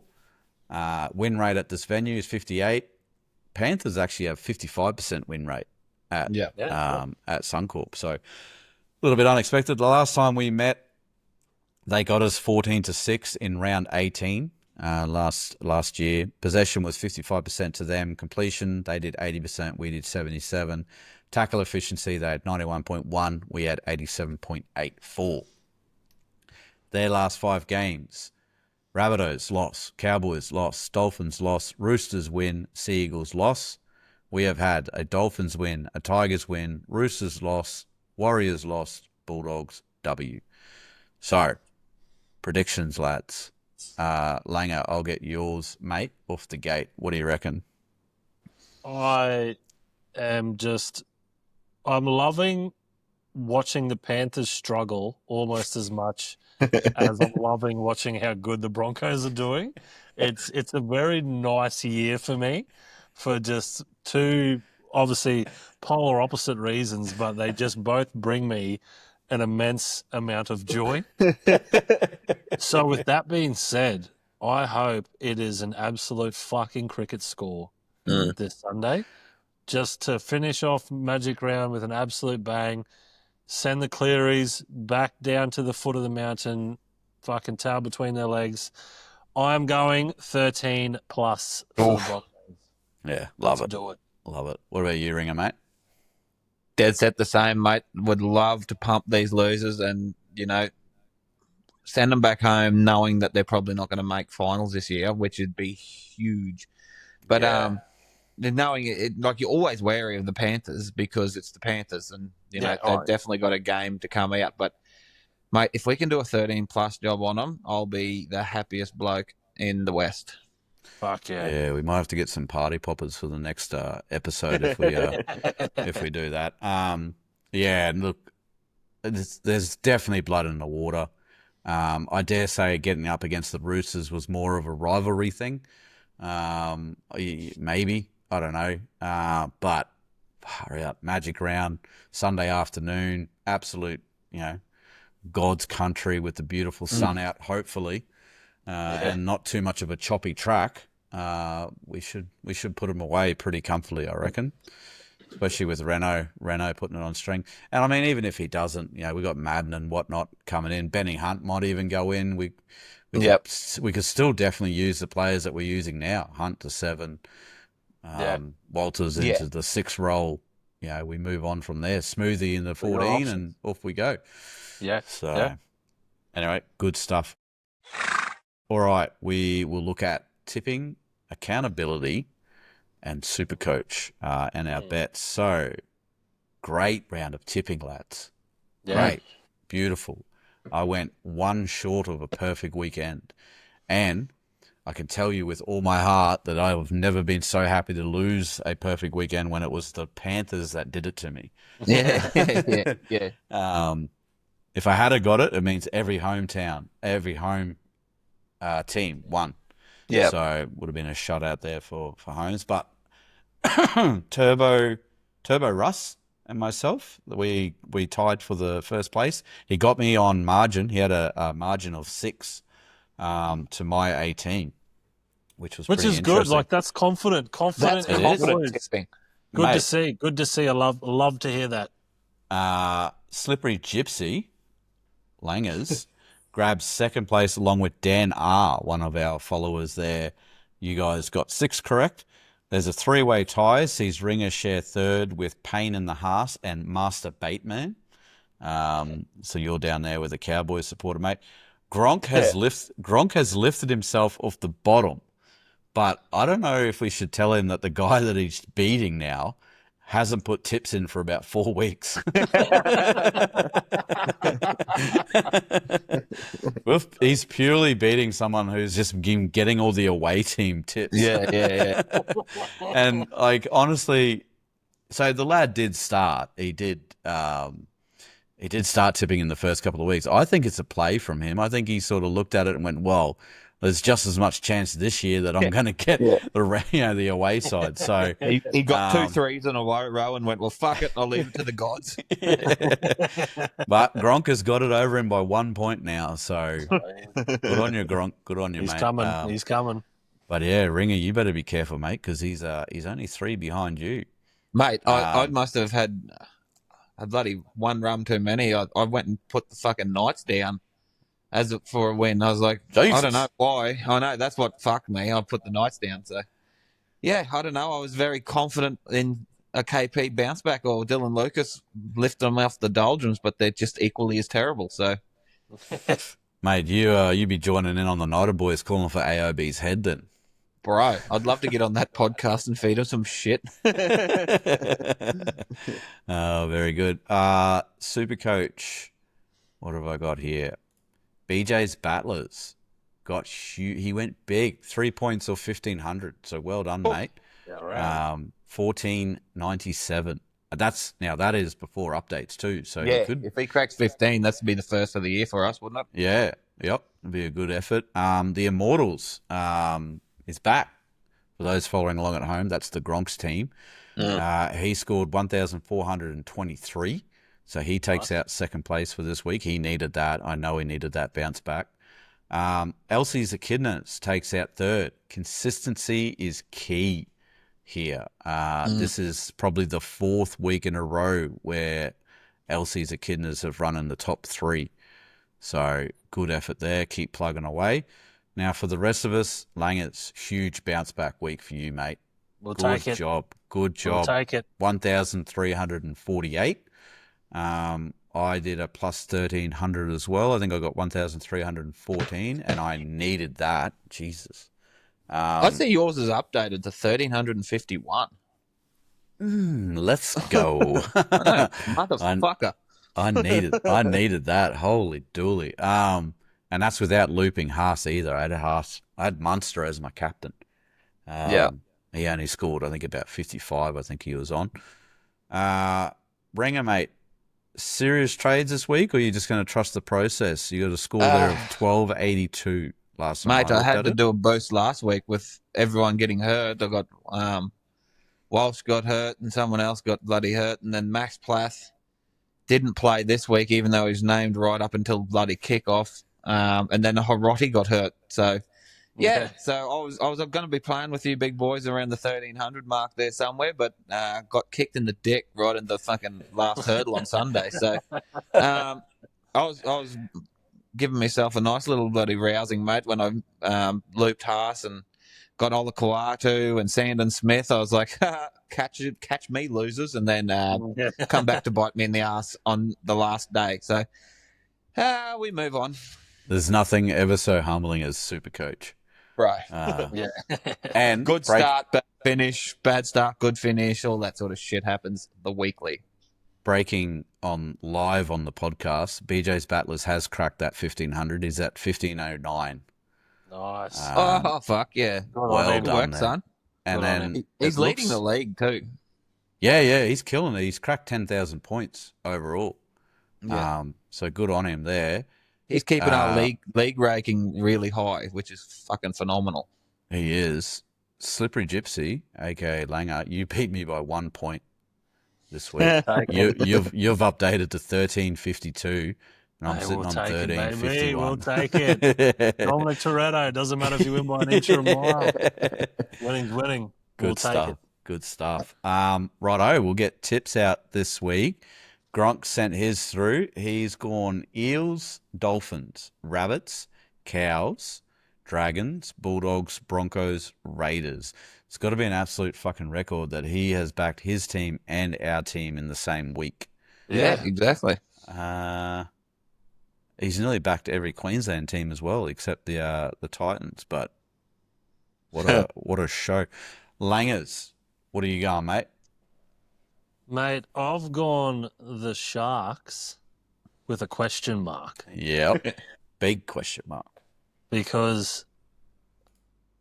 Win rate at this venue is 58. Panthers actually have 55% win rate at Suncorp. So a little bit unexpected. The last time we met, they got us 14-6 in round 18 last year. Possession was 55% to them. Completion, they did 80%. We did 77%. Tackle efficiency, they had 91.1. We had 87.84. Their last 5 games, Rabbitohs loss, Cowboys loss, Dolphins loss, Roosters win, Sea Eagles loss. We have had a Dolphins win, a Tigers win, Roosters loss, Warriors lost, Bulldogs W. So, predictions, lads. Langer, I'll get yours, mate, off the gate. What do you reckon? I'm loving watching the Panthers struggle almost as much as I'm loving watching how good the Broncos are doing. It's a very nice year for me for just 2, obviously, polar opposite reasons, but they just both bring me an immense amount of joy. So with that being said, I hope it is an absolute fucking cricket score this Sunday, just to finish off Magic Round with an absolute bang. Send the Clearys back down to the foot of the mountain, fucking tail between their legs. I'm going 13+ for the Broncos. Yeah, love it. Do it. Love it. What about you, Ringer, mate? Dead set the same, mate. Would love to pump these losers and, send them back home knowing that they're probably not going to make finals this year, which would be huge. But knowing it, like, you're always wary of the Panthers because it's the Panthers and, they've definitely got a game to come out. But, mate, if we can do a 13+ job on them, I'll be the happiest bloke in the West. Fuck yeah. Yeah, we might have to get some party poppers for the next episode if we do that. Look, there's definitely blood in the water. I dare say getting up against the Roosters was more of a rivalry thing. Maybe, I don't know. But far out, Magic Round, Sunday afternoon, absolute, God's country with the beautiful sun out, hopefully. And not too much of a choppy track. We should put them away pretty comfortably, I reckon. Especially with Renault putting it on string. And I mean, even if he doesn't, we got Madden and whatnot coming in. Benny Hunt might even go in. We could still definitely use the players that we're using now. Hunt to 7, Walters into the 6 role. We move on from there. Smoothie in the 14 and off we go. Yeah. So anyway, good stuff. All right, we will look at tipping, accountability, and Supercoach and our bets. So, great round of tipping, lads. Yeah. Great. Beautiful. I went one short of a perfect weekend. And I can tell you with all my heart that I've never been so happy to lose a perfect weekend when it was the Panthers that did it to me. Yeah, yeah. If I had got it, it means every home team won. Yeah. So it would have been a shutout there for homes. But Turbo Russ and myself, we tied for the first place. He got me on margin. He had a margin of 6 to my 18, which was pretty is good. interesting. Like that's confident. That's confident tipping. Good Mate. to see. Good to see. I love to hear that. Slippery Gypsy Langers grabs second place along with Dan R, one of our followers there. You guys got 6 correct. There's a 3-way tie. Sees Ringer share third with Pain in the Hearse and Master Bateman. So you're down there with a Cowboys supporter, mate. Gronk has lifted himself off the bottom, but I don't know if we should tell him that the guy that he's beating now hasn't put tips in for about 4 weeks. He's purely beating someone who's just getting all the away team tips. Yeah. And like honestly, so the lad did start. He did start tipping in the first couple of weeks. I think it's a play from him. I think he sort of looked at it and went, well, there's just as much chance this year that I'm going to get the away side. So he got 2 threes in a row and went, well, fuck it, I'll leave it to the gods. But Gronk has got it over him by 1 point now. So good on you, Gronk. Good on you, mate. He's coming. But yeah, Ringer, you better be careful, mate, because he's only 3 behind you. Mate, I must have had a bloody 1 rum too many. I went and put the fucking Knights down for a win. I was like, Jesus. I don't know why. I know that's what fucked me. I put the Knights down. So, yeah, I don't know. I was very confident in a KP bounce back or Dylan Lucas lift them off the doldrums, but they're just equally as terrible. So, mate, you be joining in on the Nighter Boys calling for AOB's head then. Bro, I'd love to get on that podcast and feed him some shit. Oh, very good. Super Coach, what have I got here? BJ's Battlers got huge. He went big, 3 points or 1,500. So well done, mate. Yeah, right. 1497. That is before updates too. So yeah, if he cracks 15, that's be the first of the year for us, wouldn't it? Yeah, yep, it'd be a good effort. The Immortals is back. For those following along at home, that's the Gronk's team. He scored 1,423. So he takes out second place for this week. He needed that. I know he needed that bounce back. Elsie's Echidnas takes out third. Consistency is key here. This is probably the 4th week in a row where Elsie's Echidnas have run in the top 3. So good effort there. Keep plugging away. Now for the rest of us, Langers, huge bounce back week for you, mate. We'll take it. Good job. We'll take it. 1,348. I did a plus 1,300 as well. I think I got 1,314, and I needed that. Jesus. I see yours is updated to 1,351. Let's go. Motherfucker. I needed that. Holy dooly. And that's without looping Haas either. I had Munster as my captain. He only scored, I think, about 55. I think he was on. Ringer, mate. Serious trades this week, or are you just going to trust the process? You got a score there of 1282 last time. Mate, I had to do a boost last week with everyone getting hurt. I got Walsh got hurt and someone else got bloody hurt, and then Max Plath didn't play this week, even though he was named right up until bloody kickoff. And then Hiroti got hurt. So, yeah. So I was going to be playing with you big boys around the 1,300 mark there somewhere, but got kicked in the dick right in the fucking last hurdle on Sunday. So I was giving myself a nice little bloody rousing, mate, when I looped Haas and got Ola Kawatu and Sandon Smith. I was like, catch me, losers, and then come back to bite me in the ass on the last day. So we move on. There's nothing ever so humbling as Super Coach. Right. Yeah. And start, bad finish, bad start, good finish, all that sort of shit happens the weekly. breaking on live on the podcast, BJ's Battlers has cracked that 1,500. He's at 1,509. Nice. Oh, fuck, yeah. Well Good done, work, there. son. And Good on then him. He's it leading looks- the league, too. Yeah, he's killing it. He's cracked 10,000 points overall. Yeah. So good on him there. He's keeping our league ranking really high, which is fucking phenomenal. He is. Slippery Gypsy, aka Langer, you beat me by 1 point this week. You've updated to 1352, and I'm sitting on 1351. We'll take it. Dominic Toretto, doesn't matter if you win by an inch or a mile. Winning's winning. We'll Good take stuff. it. Good stuff. Righto, we'll get tips out this week. Gronk sent his through. He's gone Eels, Dolphins, Rabbits, Cows, Dragons, Bulldogs, Broncos, Raiders. It's got to be an absolute fucking record that he has backed his team and our team in the same week. Yeah, exactly. He's nearly backed every Queensland team as well, except the Titans. But what a show! Langers, what are you going, mate? Mate, I've gone the Sharks with a question mark Yep, big question mark. because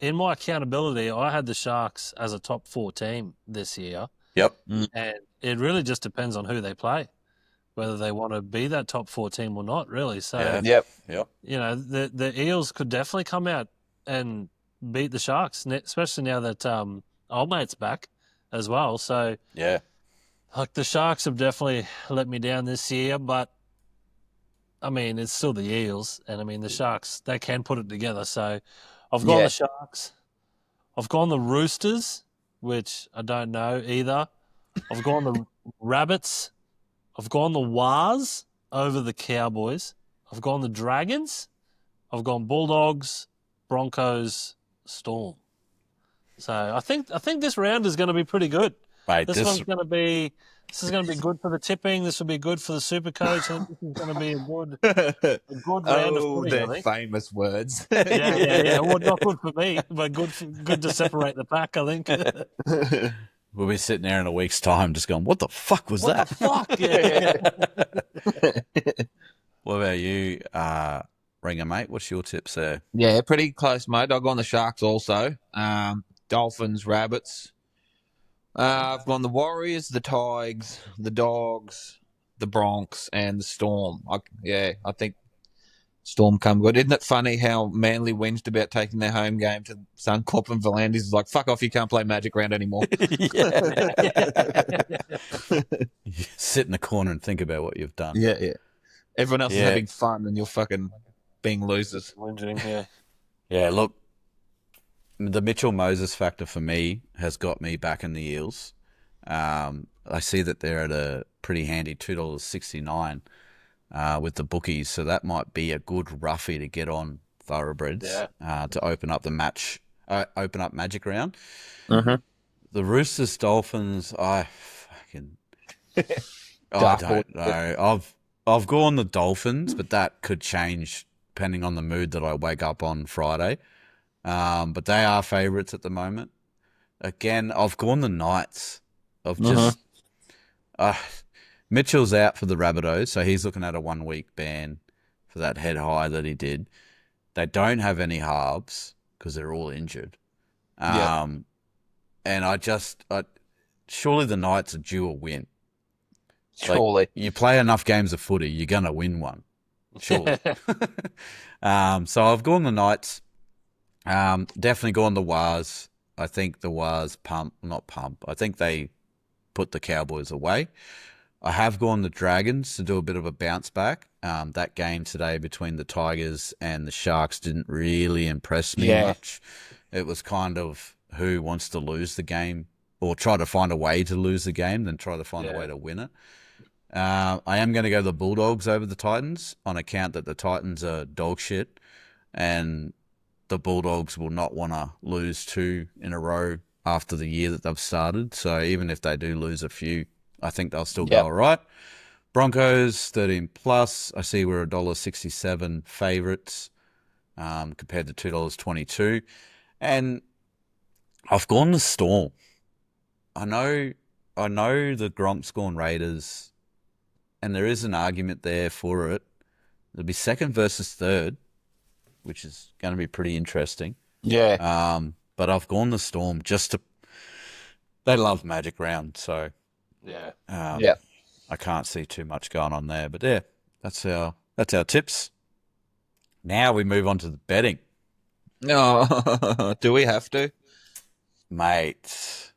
in my accountability, I had the Sharks as a top 4 team this year. Yep. And it really just depends on who they play, whether they want to be that top 4 team or not, really. So, Yep. you know, the Eels could definitely come out and beat the Sharks, especially now that old mate's back as well. So, Yeah. like, the Sharks have definitely let me down this year, but I mean, it's still the Eels, and I mean, the Sharks, they can put it together. So I've gone the Sharks. I've gone the Roosters, which I don't know either. I've gone the Rabbits. I've gone the Wars over the Cowboys. I've gone the Dragons. I've gone Bulldogs, Broncos, Storm. So I think this round is going to be pretty good. Mate, This is going to be good for the tipping. This will be good for the super coach. I think this is going to be a good round of footy, I the think. famous words. Yeah. Well, not good for me, but good to separate the pack, I think. We'll be sitting there in a week's time just going, what the fuck was What that? the fuck? Yeah. What about you, Ringer, mate? What's your tips there? Yeah, pretty close, mate. I've gone the Sharks also. Dolphins, Rabbits. I've gone the Warriors, the Tigers, the Dogs, the Bronx, and the Storm. I think Storm come good. Isn't it funny how Manly whinged about taking their home game to Suncorp and Volandis? Is like, fuck off, you can't play Magic Round anymore. You sit in the corner and think about what you've done. Yeah. Everyone else is Yeah. having fun and you're fucking being losers. Yeah. Yeah, look, the Mitchell Moses factor for me has got me back in the Eels. I see that they're at a pretty handy $2.69 with the bookies, so that might be a good roughie to get on Thoroughbreds to open up the match, open up Magic Round. Mm-hmm. The Roosters Dolphins, I don't know. I've gone the Dolphins, but that could change depending on the mood that I wake up on Friday. But they are favourites at the moment. Again, I've gone the Knights. I've just Mitchell's out for the Rabbitohs, so he's looking at a 1 week ban for that head high that he did. They don't have any halves because they're all injured. And surely the Knights are due a win. Surely. Like, you play enough games of footy, you're gonna win one. Surely. So I've gone the Knights. Definitely gone the Wars. I think the Wars I think they put the Cowboys away. I have gone the Dragons to do a bit of a bounce back. That game today between the Tigers and the Sharks didn't really impress me much. It was kind of who wants to lose the game or try to find a way to lose the game than try to find a way to win it. I am going to go the Bulldogs over the Titans on account that the Titans are dog shit and the Bulldogs will not want to lose 2 in a row after the year that they've started. So even if they do lose a few, I think they'll still go all right. Broncos, 13 plus. I see we're $1.67 favourites compared to $2.22. And I've gone the Storm. I know the Gronk's gone Raiders and there is an argument there for it. It'll be second versus third, which is going to be pretty interesting. Yeah. But I've gone the Storm just to. They love Magic Round, so Yeah. I can't see too much going on there. But yeah, that's our tips. Now we move on to the betting. No, do we have to? Mate,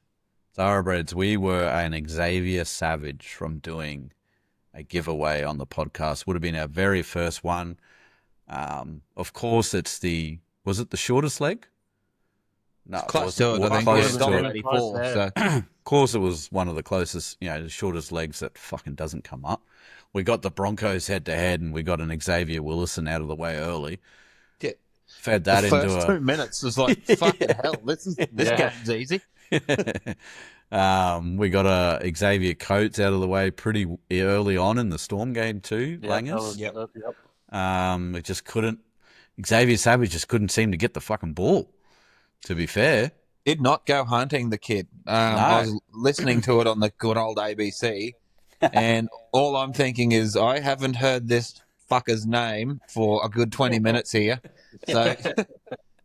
Thoroughbreds, we were an Xavier Savage from doing a giveaway on the podcast. Would have been our very first one. Of course, it's was it the shortest leg? No, Close to it, I think. Close It's to it. 84, so. Of course, it was one of the closest, the shortest legs that fucking doesn't come up. We got the Broncos head-to-head, and we got an Xavier Willison out of the way early. Yeah. Fed that The into first 2 minutes was like, fucking hell, this game's easy. We got a Xavier Coates out of the way pretty early on in the Storm game too, Langers. It just couldn't. Xavier Savage just couldn't seem to get the fucking ball. To be fair, Did not go hunting the kid. I was listening to it on the good old ABC, and all I'm thinking is I haven't heard this fucker's name for a good 20 minutes here. So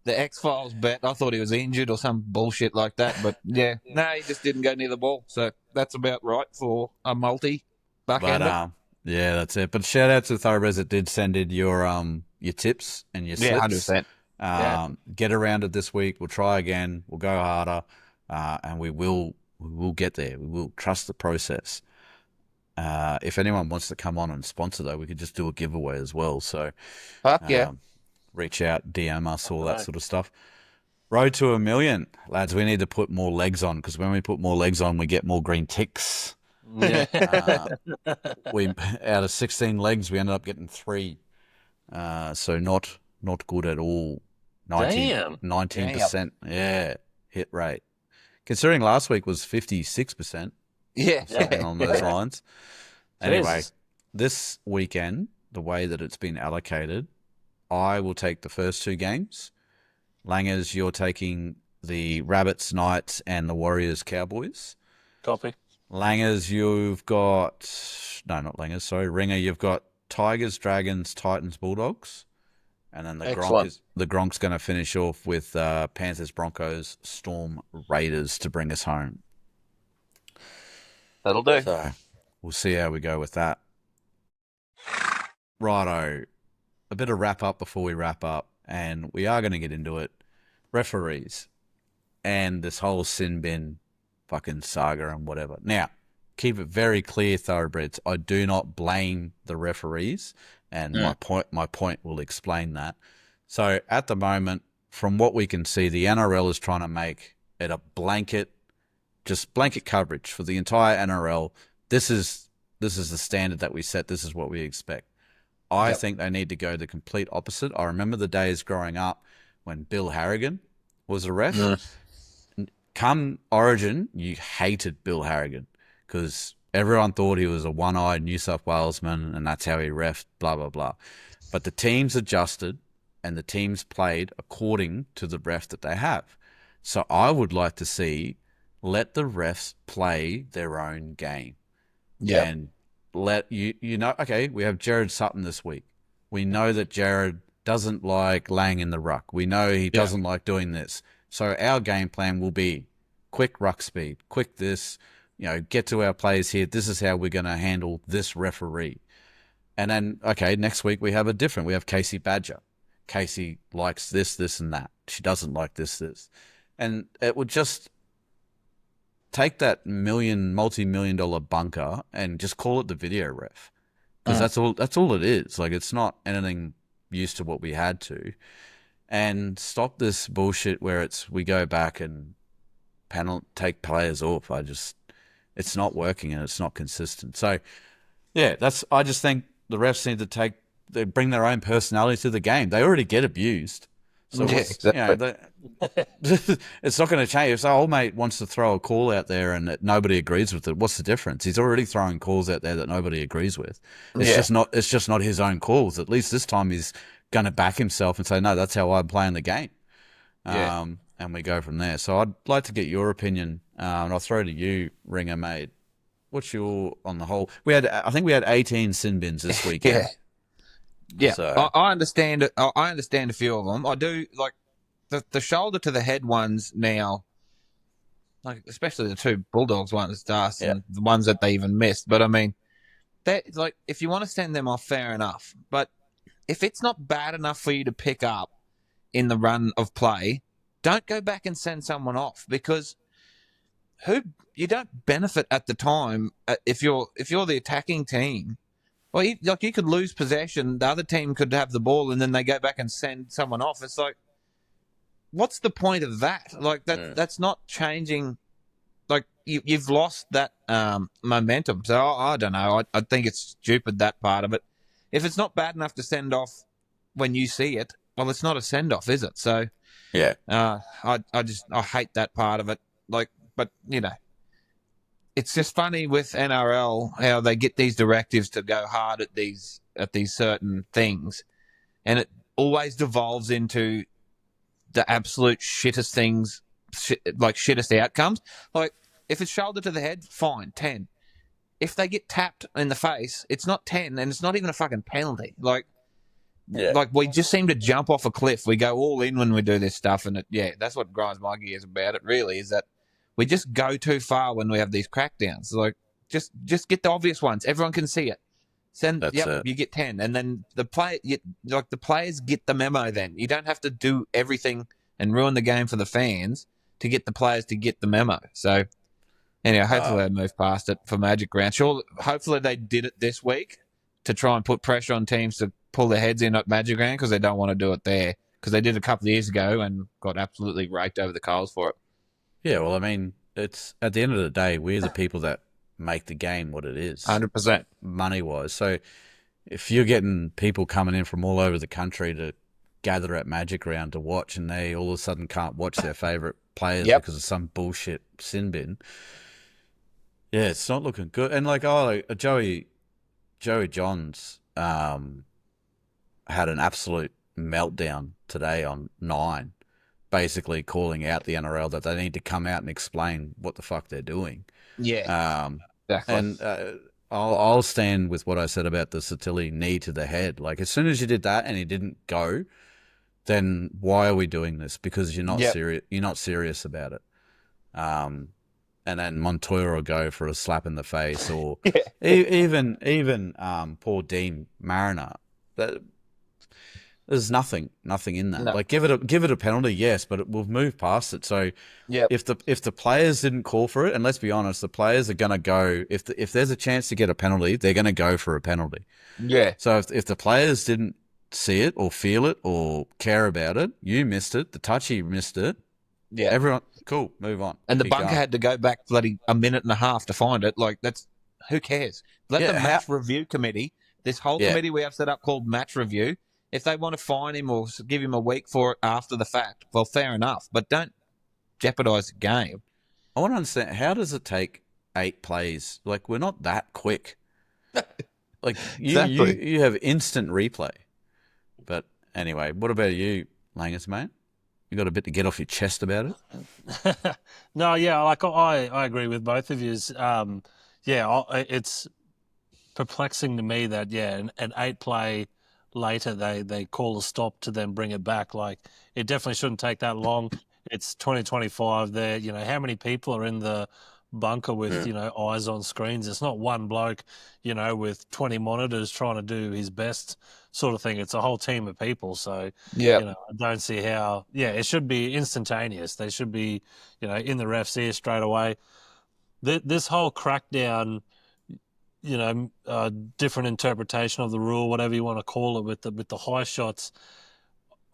the X-Files bet, I thought he was injured or some bullshit like that, but yeah, no, he just didn't go near the ball. So that's about right for a multi-buckhander. Yeah, that's it. But shout out to Thoroughbreds that did send in your tips and your slips. 100%. Get around it this week. We'll try again. We'll go harder, and we will get there. We will trust the process. If anyone wants to come on and sponsor, though, we could just do a giveaway as well. So, Fuck yeah. Reach out, DM us, all that sort of stuff. Road to 1 million, lads. We need to put more legs on, because when we put more legs on, we get more green ticks. Yeah. We out of 16 legs, we ended up getting 3. So not good at all. 19%. Yeah, hit rate. Considering last week was 56%. Yeah. Something on those lines. Anyway, Jesus. this weekend, the way that it's been allocated, I will take the first 2 games. Langers, you're taking the Rabbits, Knights, and the Warriors, Cowboys. Copy. Langers, you've got... No, not Langers, sorry. Ringer, you've got Tigers, Dragons, Titans, Bulldogs. And then the Gronk's going to finish off with Panthers, Broncos, Storm, Raiders to bring us home. That'll do. So we'll see how we go with that. Righto. A bit of wrap up before we wrap up, and we are going to get into it. Referees and this whole sin bin fucking saga and whatever. Now, keep it very clear, Thoroughbreds. I do not blame the referees, and my point will explain that. So at the moment, from what we can see, the NRL is trying to make it a blanket coverage for the entire NRL. This is the standard that we set. This is what we expect. I think they need to go the complete opposite. I remember the days growing up when Bill Harrigan was a ref. Come Origin, you hated Bill Harrigan because everyone thought he was a one-eyed New South Walesman and that's how he refed, blah, blah, blah. But the teams adjusted and the teams played according to the ref that they have. So I would like to see let the refs play their own game. Yeah. And let okay, we have Jared Sutton this week. We know that Jared doesn't like laying in the ruck. We know he doesn't like doing this. So our game plan will be quick ruck speed, quick this, get to our players here. This is how we're going to handle this referee. And then, okay, next week we have Casey Badger. Casey likes this, this, and that. She doesn't like this, this. And it would just take that multi-million-dollar bunker and just call it the video ref. Because that's all it is. Like, it's not anything used to what we had to. And stop this bullshit where we go back and take players off. It's not working and it's not consistent. So, yeah, I just think the refs need to they bring their own personality to the game. They already get abused. So exactly. It's not going to change. If our old mate wants to throw a call out there and nobody agrees with it, what's the difference? He's already throwing calls out there that nobody agrees with. It's just not his own calls. At least this time he's going to back himself and say, no, that's how I'm playing the game. And we go from there. So I'd like to get your opinion, and I'll throw to you, Ringer, mate. what's your on the whole? I think we had 18 sin bins this weekend. Yeah. So. I understand it. I understand a few of them. I do like the shoulder to the head ones now. Like especially the two Bulldogs ones, Dust, and the ones that they even missed. But I mean, that like if you want to send them off, fair enough. But if it's not bad enough for you to pick up in the run of play, don't go back and send someone off because you don't benefit at the time if you're the attacking team. Well, you could lose possession, the other team could have the ball, and then they go back and send someone off. It's like, what's the point of that? Like that's not changing. Like you've lost that momentum. So I don't know. I think it's stupid, that part of it. If it's not bad enough to send off when you see it, well, it's not a send off, is it? So I hate that part of it. Like, but it's just funny with NRL how they get these directives to go hard at these certain things, and it always devolves into the absolute shittest things, like shittest outcomes. Like if it's shoulder to the head, fine, 10. If they get tapped in the face, it's not 10, and it's not even a fucking penalty. Like we just seem to jump off a cliff. We go all in when we do this stuff, and that's what grinds my gears about it. Really, is that we just go too far when we have these crackdowns. Like, just get the obvious ones. Everyone can see it. You get 10, and then the players get the memo. Then you don't have to do everything and ruin the game for the fans to get the players to get the memo. So, anyway, hopefully they move past it for Magic Round. Sure, hopefully they did it this week to try and put pressure on teams to pull their heads in at Magic Round because they don't want to do it there because they did a couple of years ago and got absolutely raked over the coals for it. Yeah, well, I mean, it's at the end of the day, we're the people that make the game what it is. 100%. Money-wise. So if you're getting people coming in from all over the country to gather at Magic Round to watch and they all of a sudden can't watch their favourite players because of some bullshit sin bin, it's not looking good. And Joey Johns had an absolute meltdown today on 9. Basically calling out the NRL that they need to come out and explain what the fuck they're doing. Yeah, exactly. And I'll stand with what I said about the Satilli knee to the head. Like, as soon as you did that and he didn't go, then why are we doing this? Because you're not serious. You're not serious about it. And then Montoya will go for a slap in the face, or even poor Dean Mariner. There's nothing in that. No. Like, give it a penalty, yes, but we've moved past it. So if the players didn't call for it, and let's be honest, the players are going to go, if there's a chance to get a penalty, they're going to go for a penalty. Yeah. So if the players didn't see it or feel it or care about it, you missed it, the touchy missed it. Yeah. Everyone, cool, move on. And the bunker had to go back bloody a minute and a half to find it. Like, who cares? Let the match review committee, this whole committee we have set up called match review, if they want to fine him or give him a week for it after the fact, well, fair enough. But don't jeopardise the game. I want to understand, how does it take 8 plays? Like, we're not that quick. Like, you have instant replay. But anyway, what about you, Langus, mate? You got a bit to get off your chest about it? No, like I agree with both of you. It's perplexing to me that an 8 play later they call a stop to then bring it back. Like, it definitely shouldn't take that long. It's 2025 there. How many people are in the bunker with eyes on screens? It's not one bloke with 20 monitors trying to do his best sort of thing. It's a whole team of people. So I don't see how it should be instantaneous. They should be in the ref's ear straight away. This whole crackdown, different interpretation of the rule, whatever you want to call it, with the high shots,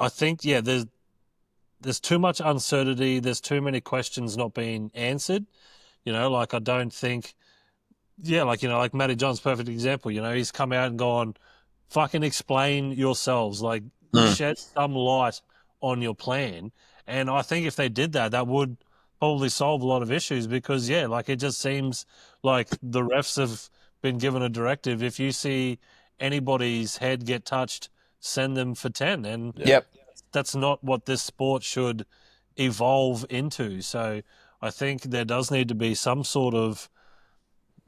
I think there's too much uncertainty. There's too many questions not being answered. Like, I don't think, like Matty John's perfect example. He's come out and gone, fucking explain yourselves, like shed some light on your plan. And I think if they did that, that would probably solve a lot of issues, because like, it just seems like the refs have been given a directive: if you see anybody's head get touched, send them for 10. And that's not what this sport should evolve into. So I think there does need to be some sort of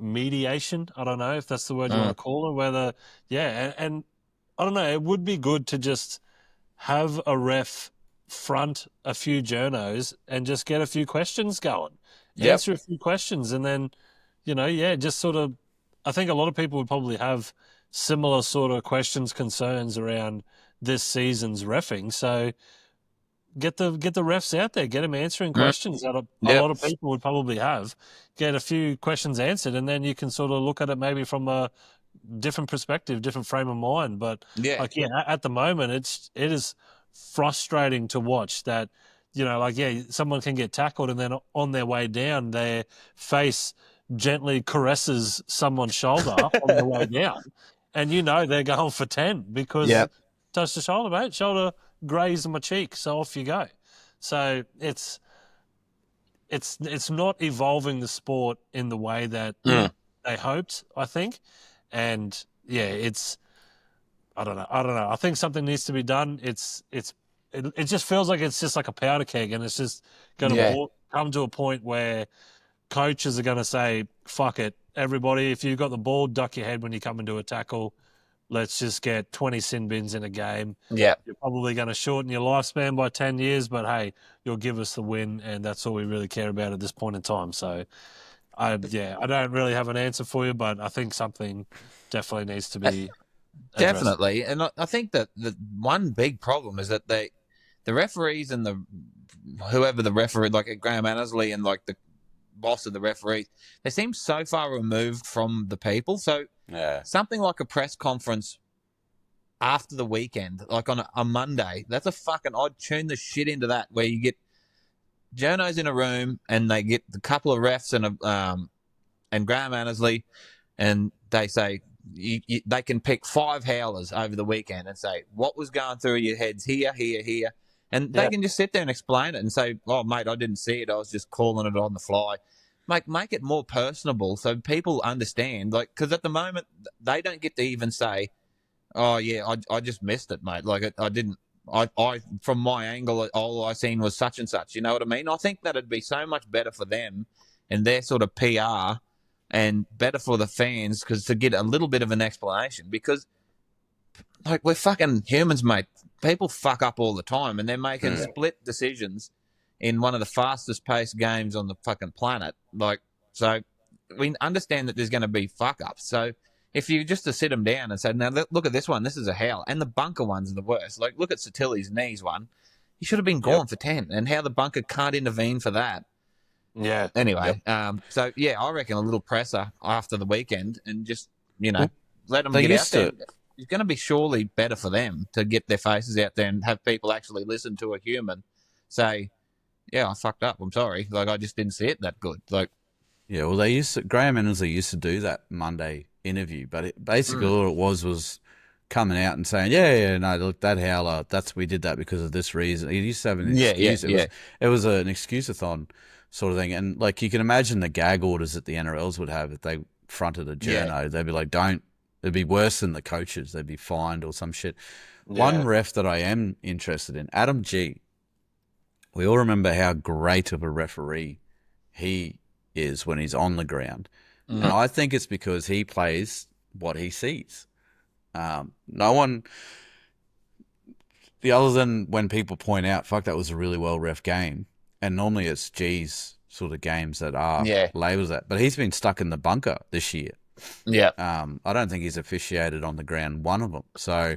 mediation. I don't know if that's the word you want to call it. Whether, and I don't know. It would be good to just have a ref front a few journos and just get a few questions going. Answer a few questions, and then, just sort of. I think a lot of people would probably have similar sort of questions, concerns around this season's reffing. So get the refs out there, get them answering questions that a lot of people would probably have. Get a few questions answered, and then you can sort of look at it maybe from a different perspective, different frame of mind. But at the moment, it is frustrating to watch that. Someone can get tackled, and then on their way down, their face gently caresses someone's shoulder on the way down, and they're going for 10 because touch the shoulder, mate. Shoulder grazed my cheek, so off you go. So it's not evolving the sport in the way that they hoped, I think, and it's I don't know. I think something needs to be done. It just feels like it's just like a powder keg, and it's just going to come to a point where coaches are going to say, fuck it, everybody, if you've got the ball, duck your head when you come into a tackle. Let's just get 20 sin bins in a game. Yeah. You're probably going to shorten your lifespan by 10 years, but hey, you'll give us the win, and that's all we really care about at this point in time. So, I don't really have an answer for you, but I think something definitely needs to be addressed. Definitely. And I think that the one big problem is that the referees and whoever the referee, like Graham Annesley and like the boss of the referees, they seem so far removed from the people. So something like a press conference after the weekend, like on a Monday, that's I'd tune the shit into that, where you get journos in a room and they get a couple of refs and Graham Annesley, and they say they can pick 5 howlers over the weekend and say what was going through your heads here, and they can just sit there and explain it and say, oh mate, I didn't see it, I was just calling it on the fly. Make it more personable so people understand. Like, because at the moment they don't get to even say, "Oh yeah, I just missed it, mate." Like I didn't. I from my angle, all I seen was such and such. You know what I mean? I think that'd be so much better for them and their sort of PR, and better for the fans, because to get a little bit of an explanation. Because like, we're fucking humans, mate. People fuck up all the time, and they're making split decisions in one of the fastest paced games on the fucking planet. Like, so we understand that there's going to be fuck ups. So if you just to sit them down and say, now look at this one, this is a howl, and the bunker one's the worst. Like, look at Satili's knees one. He should have been gone for 10, and how the bunker can't intervene for that. Yeah. Anyway, so yeah, I reckon a little presser after the weekend, and just, let them get out there. It's going to be surely better for them to get their faces out there and have people actually listen to a human say, yeah, I fucked up, I'm sorry. Like, I just didn't see it that good. Like, yeah, well, Graham Annesley used to do that Monday interview, but basically all it was coming out and saying, no, look, that howler, we did that because of this reason. He used to have an excuse. It was an excuse-a-thon sort of thing. And, like, you can imagine the gag orders that the NRLs would have if they fronted a journo. They'd be like, it'd be worse than the coaches. They'd be fined or some shit. Yeah. One ref that I am interested in, Adam G. We all remember how great of a referee he is when he's on the ground. And I think it's because he plays what he sees. No one, other than when people point out, fuck, that was a really well ref game. And normally it's G's sort of games that are labels that. But he's been stuck in the bunker this year. Yeah. I don't think he's officiated on the ground one of them. So,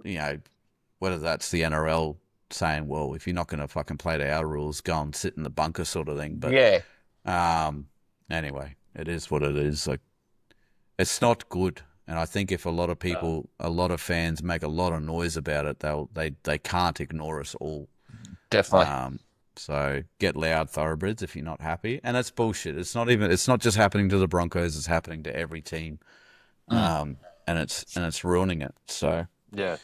whether that's the NRL saying, well, if you're not going to fucking play to our rules, go and sit in the bunker sort of thing. But anyway, it is what it is. Like, it's not good. And I think if a lot of people, a lot of fans make a lot of noise about it, they can't ignore us all. Definitely. So get loud, thoroughbreds, if you're not happy. And that's bullshit. It's not just happening to the Broncos, it's happening to every team. And it's ruining it. So yeah.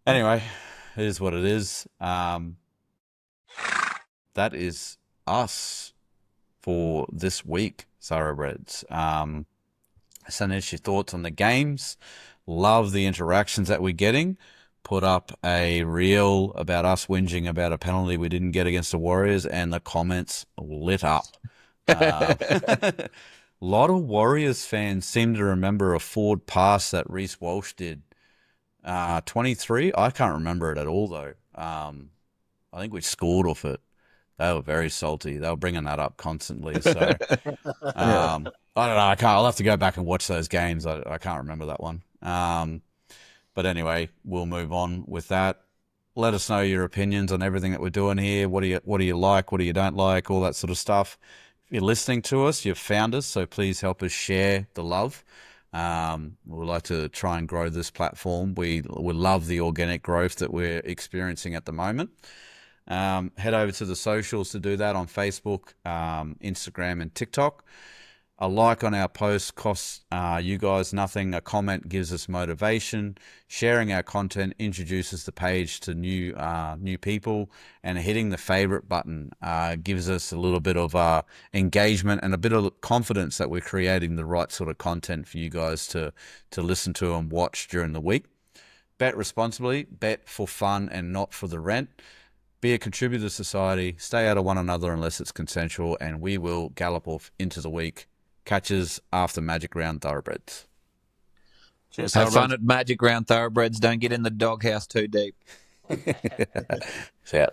Anyway, it is what it is. That is us for this week, thoroughbreds. Send us your thoughts on the games. Love the interactions that we're getting. Put up a reel about us whinging about a penalty we didn't get against the Warriors, and the comments lit up. A lot of Warriors fans seem to remember a forward pass that Reece Walsh did. 23? I can't remember it at all, though. I think we scored off it. They were very salty. They were bringing that up constantly. So, I don't know. I'll have to go back and watch those games. I can't remember that one. But anyway, we'll move on with that. Let us know your opinions on everything that we're doing here. What do you like? What do you don't like? All that sort of stuff. If you're listening to us, you've found us, so please help us share the love. We'd like to try and grow this platform. We love the organic growth that we're experiencing at the moment. Head over to the socials to do that on Facebook, Instagram, and TikTok. A like on our post costs you guys nothing. A comment gives us motivation. Sharing our content introduces the page to new people, and hitting the favorite button gives us a little bit of engagement and a bit of confidence that we're creating the right sort of content for you guys to listen to and watch during the week. Bet responsibly. Bet for fun and not for the rent. Be a contributor to society. Stay out of one another unless it's consensual, and we will gallop off into the week. Catches after Magic Round Thoroughbreds. Cheers, Have fun at Magic Round Thoroughbreds. Don't get in the doghouse too deep. See ya.